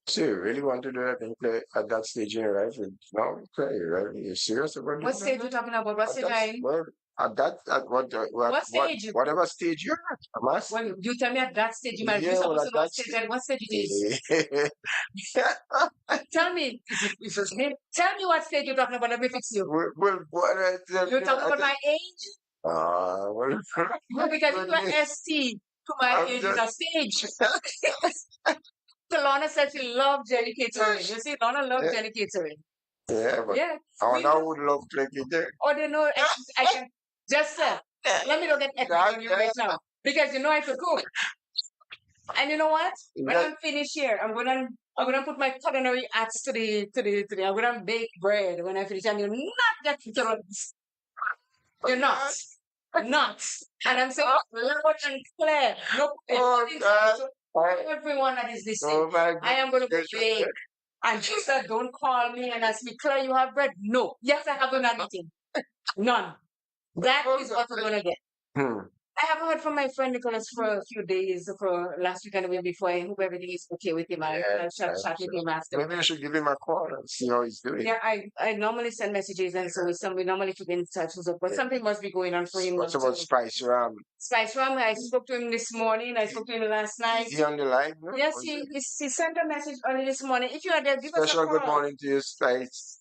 So you really want to do that and play at that stage in your life? No, okay, right? You're serious about What doing stage that? you talking about? What stage That's, I in? well, at What stage? whatever stage you're at, I'm asking. Well, you tell me at that stage, you might be Yeah, well, supposed at to know what that stage and what stage it is. stage. Tell me, if it's me, tell me what stage you're talking about. Let me fix you. Well, what You're talking about my age? well, No, because if you're ST to my I'm age, it's just, a stage. So Lorna said she loved Jenny catering. You see, Lorna loved yeah, Jenny catering. yeah, but Yeah. I We now would love to play there. or they know I can just let me not get epic on you right now. Because I could cook. And you know what? When I'm finished here, I'm gonna put my culinary acts to the I'm gonna bake bread when I finish and you're not getting to you're not. Not. And I'm saying loud and clear. No, Oh, God. everyone that is listening. Oh, my I am going to goodness. bake. And she said, don't call me and ask me, Claire, you have bread? No. Yes, I haven't had anything. None. That is what we're going to get. Hmm. I haven't heard from my friend Nicholas for a few days, for last week and the week before. I hope everything is okay with him. I'll Yeah, chat with him after. maybe I should give him a call and see how he's doing. Yeah, I normally send messages and so we normally keep in touch. So, but something must be going on for him. What's about too. Spice Ram? Spice Ram, I spoke to him this morning. I spoke to him last night. Is he on the line? No? Yes, he sent a message early this morning. If you are there, give us a Special call. good morning to you, Spice.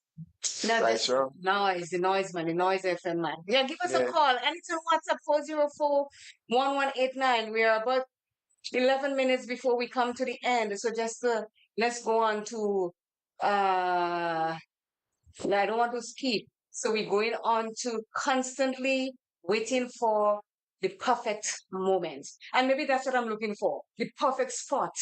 No, Spice Ram. NOYZ, the NOYZ man, the NOYZ FM man. Yeah, give us a Yeah. call. And it's on WhatsApp 404-1189. We are about 11 minutes before we come to the end. So just let's go on to I don't want to skip. So we're going on to constantly waiting for the perfect moment. And maybe that's what I'm looking for. The perfect spot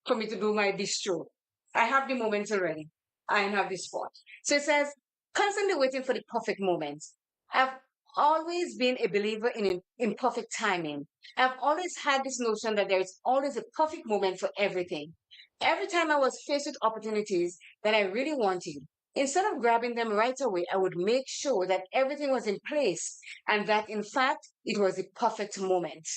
for me to do my bistro. I have the moment already. I have the spot. So it says, constantly waiting for the perfect moment. I've always been a believer in perfect timing. I've always had this notion that there is always a perfect moment for everything. Every time I was faced with opportunities that I really wanted, instead of grabbing them right away, I would make sure that everything was in place and that, in fact, it was the perfect moment.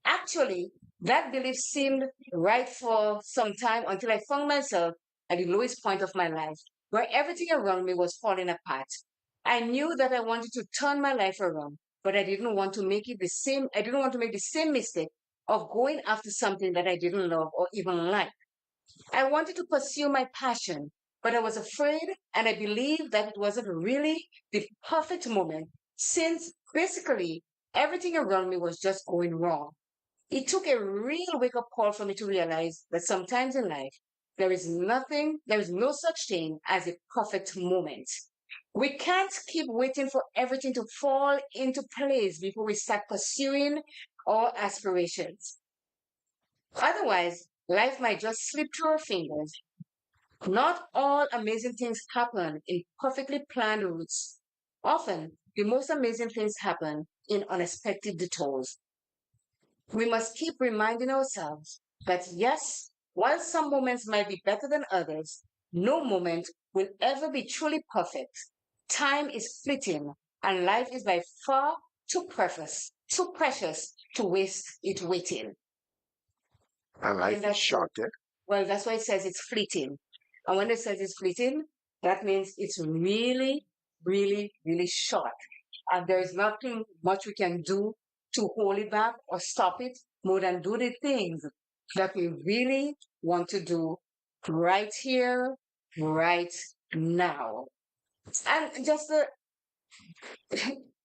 Actually, that belief seemed right for some time until I found myself at the lowest point of my life, where everything around me was falling apart. I knew that I wanted to turn my life around, but I didn't want to make it the same. I didn't want to make the same mistake of going after something that I didn't love or even like. I wanted to pursue my passion, but I was afraid and I believed that it wasn't really the perfect moment since basically everything around me was just going wrong. It took a real wake up call for me to realize that sometimes in life, there is no such thing as a perfect moment. We can't keep waiting for everything to fall into place before we start pursuing our aspirations. Otherwise, life might just slip through our fingers. Not all amazing things happen in perfectly planned routes. Often, the most amazing things happen in unexpected detours. We must keep reminding ourselves that yes, while some moments might be better than others, no moment will ever be truly perfect. Time is fleeting, and life is by far too precious to waste it waiting. And life is that's short, eh? Well, that's why it says it's fleeting. And when it says it's fleeting, that means it's really, really, really short. And there is nothing much we can do to hold it back or stop it more than do the things that we really want to do right here, right now. And just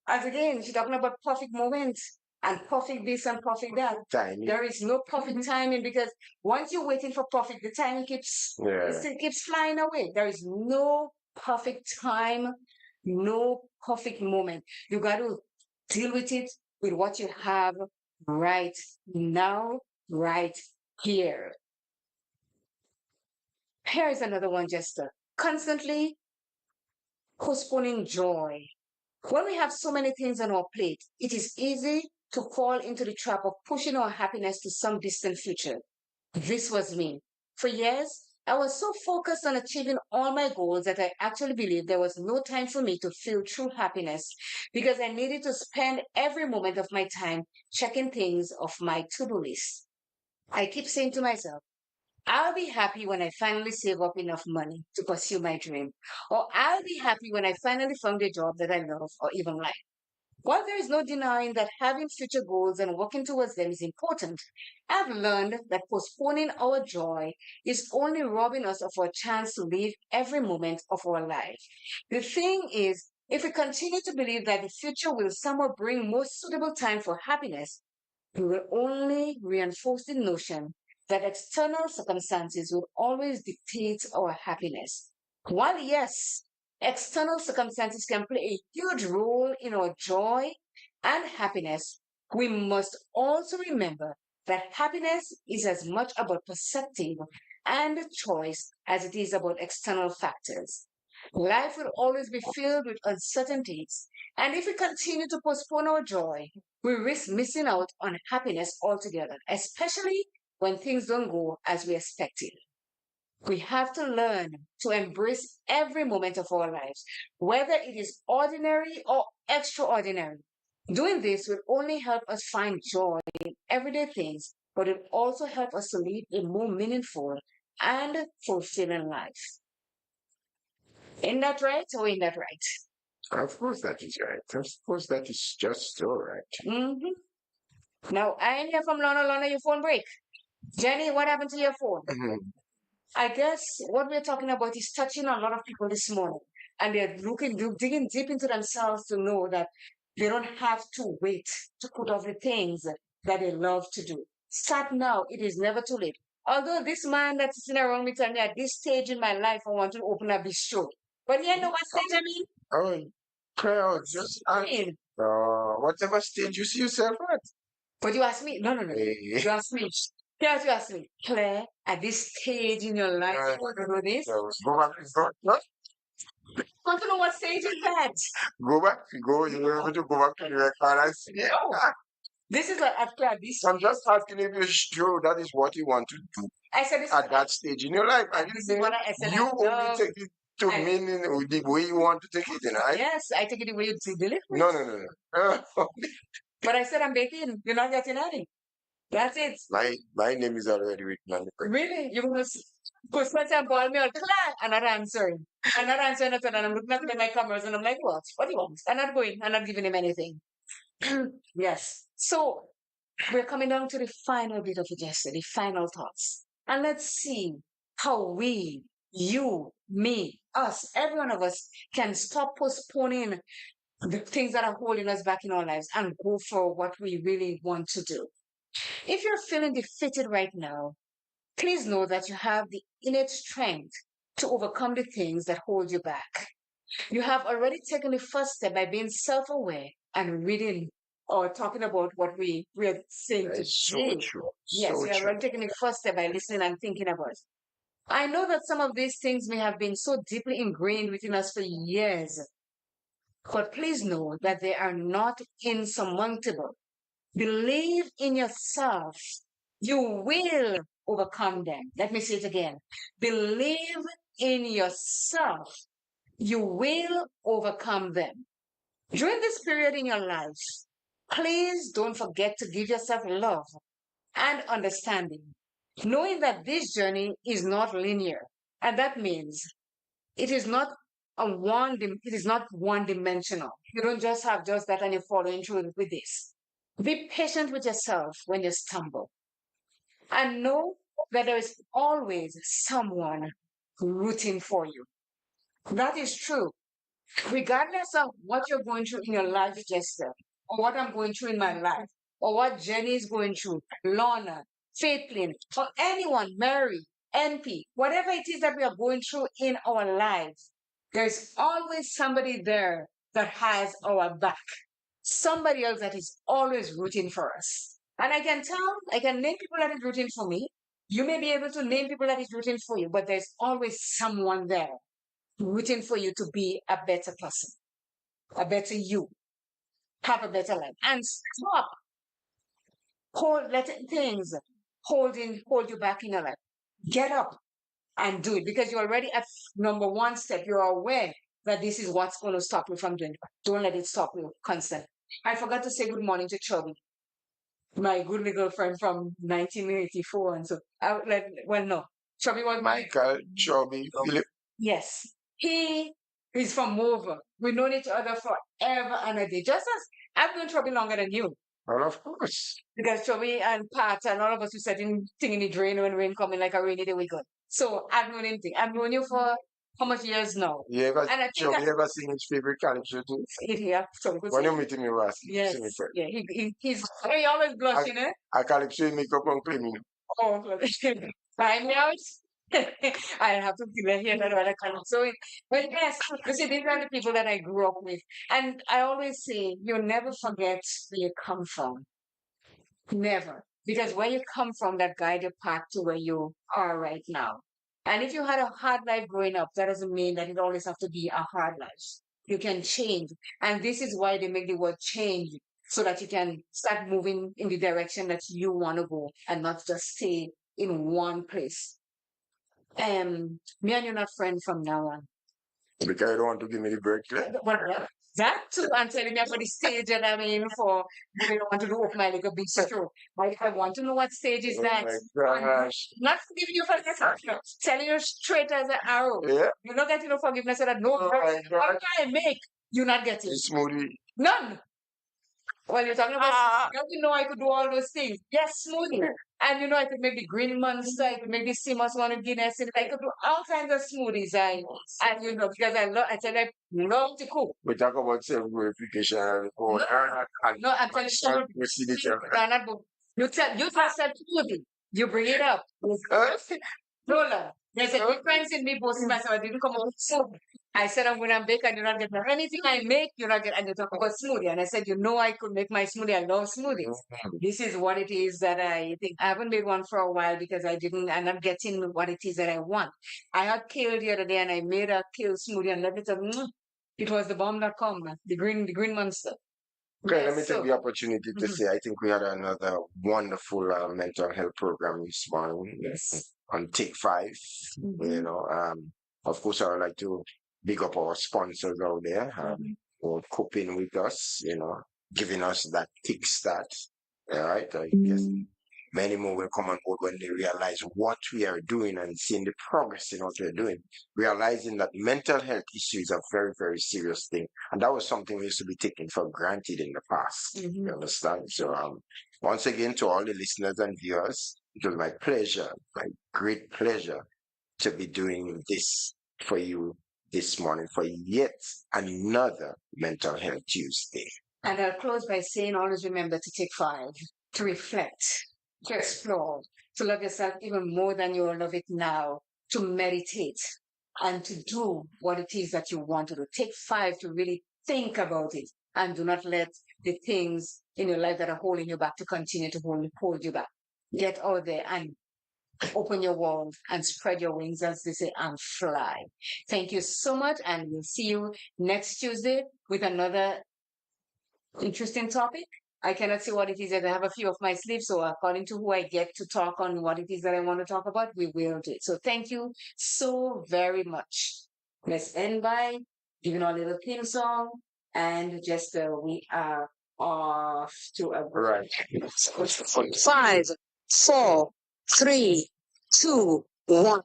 As again, she's talking about perfect moments and perfect this and perfect that. Timing. There is no perfect timing because once you're waiting for perfect, the time keeps it keeps flying away. There is no perfect time, no perfect moment. You got to deal with it with what you have right now, right here. Here is another one, Jester. Constantly postponing joy. When we have so many things on our plate, it is easy to fall into the trap of pushing our happiness to some distant future. This was me. For years, I was so focused on achieving all my goals that I actually believed there was no time for me to feel true happiness because I needed to spend every moment of my time checking things off my to do list. I keep saying to myself, I'll be happy when I finally save up enough money to pursue my dream. Or I'll be happy when I finally found a job that I love or even like. While there is no denying that having future goals and working towards them is important, I've learned that postponing our joy is only robbing us of our chance to live every moment of our life. The thing is, if we continue to believe that the future will somehow bring more suitable time for happiness, we will only reinforce the notion that external circumstances will always dictate our happiness. While, yes, external circumstances can play a huge role in our joy and happiness, we must also remember that happiness is as much about perspective and choice as it is about external factors. Life will always be filled with uncertainties, and if we continue to postpone our joy, we risk missing out on happiness altogether, especially when things don't go as we expected. We have to learn to embrace every moment of our lives, whether it is ordinary or extraordinary. Doing this will only help us find joy in everyday things, but it also help us to live a more meaningful and fulfilling life. Isn't that right or isn't that right? Of course that is right. Of course that is just so right. Now, I ain't hear from Lana. Lana, your phone break. Jenny, what happened to your phone? I guess what we're talking about is touching a lot of people this morning. And they're digging deep into themselves to know that they don't have to wait to put off the things that they love to do. Start now. It is never too late. Although this man that's sitting around me telling me at this stage in my life, I want to open a bistro. But you know what stage I mean? Oh, Claire, just whatever stage you see yourself at. But you ask me, no. You ask me. Here's you ask me, Claire, at this stage in your life, you want to do this? Go back, go, I want to know what stage is that? go back, go. You will able to go back to the record and see. This is like after this. I'm just asking if you're sure that is what you want to do I said this at that stage in your life. And this is what I said. you only take it to meaning the way you want to take it, right? Yes, I take it the way you deliver it. No. But I said I'm baking. You're not getting any. That's it. My name is already written on the paper. Really? You must put and call me on class and not answering. I'm not answering at all. And I'm looking at my cameras and I'm like, what? What do you want? I'm not going. I'm not giving him anything. Yes. So we're coming down to the final bit of it, Jester, the final thoughts. And let's see how we, you, me, us, every one of us can stop postponing the things that are holding us back in our lives and go for what we really want to do. If you're feeling defeated right now, please know that you have the innate strength to overcome the things that hold you back. You have already taken the first step by being self aware and reading or talking about what we're saying today. So true. Yes, So you have true. already taken the first step by listening and thinking about it. I know that some of these things may have been so deeply ingrained within us for years, but please know that they are not insurmountable. Believe in yourself. You will overcome them. Let me say it again. Believe in yourself. You will overcome them. During this period in your life, please don't forget to give yourself love and understanding, knowing that this journey is not linear. And that means it is not it is not one dimensional. You don't just have just that and you're following through with this. Be patient with yourself when you stumble and know that there is always someone rooting for you. That is true. regardless of what you're going through in your life, Jester, or what I'm going through in my life, or what Jenny is going through, Lorna, Faithlin, or anyone, Mary, NP, whatever it is that we are going through in our lives, there's always somebody there that has our back. Somebody else that is always rooting for us. And I can name people that is rooting for me. You may be able to name people that is rooting for you, but there's always someone there rooting for you to be a better person, a better you, have a better life. And stop letting things hold you back in your life. Get up and do it because you're already at number one step. You're aware that this is what's going to stop you from doing it. Don't let it stop you constantly. I forgot to say good morning to Chubby, my good little friend from 1984. And so, no, Chubby was Michael, Chubby, Philip. Yes. He is from Mover. We've known each other forever and a day. Just as I've known Chubby longer than you. Well, of course. Because Chubby and Pat and all of us who said thing in the drain when rain coming like a rainy day we good. So I've known him. I've known you for how much years now? You ever, And I think Chubby ever sing his favorite calypso too? Yeah, Chubby could When you sing. meet him, you ask him. Yes. Sing it first. Yeah, he always blushing, eh? I calypso make up and claim him. Oh, find me out. I have to hear that other kind of so. But yes, you see, these are the people that I grew up with, and I always say you never forget where you come from. Never, because where you come from, that guide your path to where you are right now. And if you had a hard life growing up, that doesn't mean that it always have to be a hard life. You can change, and this is why they make the word change so that you can start moving in the direction that you want to go and not just stay in one place. Me and you're not friends from now on. Because you don't want to give me the break. Well, that too, I'm telling you for the stage that I'm in for. I don't want to do open my like a big stroke. I want to know what stage is that. Oh my gosh. Not forgiving you for this, telling you straight as an arrow. Yeah. You're not getting no forgiveness so that no Oh my what God. I make, you're not getting. The smoothie. None. Well, you're talking about, you know, I could do all those things. Yes, smoothie. And you know, I could make the green monster, I could make the Simmons one with Guinness, and I could do all kinds of smoothies. And you know, because I said I love to cook. We talk about self-glorification and No, I'm telling you, we see the children. you just said smoothie. You bring it up. Lola, there's a difference in me boasting myself. I didn't come up with smoothie. I said I'm going to bake and you're not getting anything I make, you're not getting, and you talk about smoothie. And I said, you know, I could make my smoothie. I love smoothies. This is what it is that I think. I haven't made one for a while because I'm not getting what it is that I want. I had kale the other day and I made a kale smoothie and let me tell you, it was the bomb.com, the green monster. Okay, let me take the opportunity to say I think we had another wonderful mental health program this morning. Yes. On Take 5. You know, of course, I would like to big up our sponsors out there for coping with us, you know, giving us that kickstart. All right. I guess many more will come on board when they realize what we are doing and seeing the progress in what we're doing, realizing that mental health issue is a very, very serious thing. And that was something we used to be taking for granted in the past. You understand? So once again, to all the listeners and viewers, it was my pleasure, my great pleasure to be doing this for you this morning for yet another Mental Health Tuesday. And I'll close by saying always remember to take 5, to reflect, to explore, to love yourself even more than you love it now, to meditate, and to do what it is that you want to do. Take 5 to really think about it, and do not let the things in your life that are holding you back to continue to hold you back. Get out there and open your world and spread your wings, as they say, and fly. Thank you so much, and we'll see you next Tuesday with another interesting topic. I cannot say what it is that I have a few of my sleeves, so according to who I get to talk on what it is that I want to talk about, we will do it. So thank you so very much. Let's end by giving our little theme song, and just we are off to a Right. 5, 4, 3, 2, 1.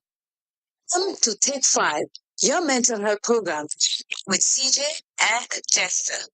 Welcome to Take 5, your mental health program with CJ and Jester.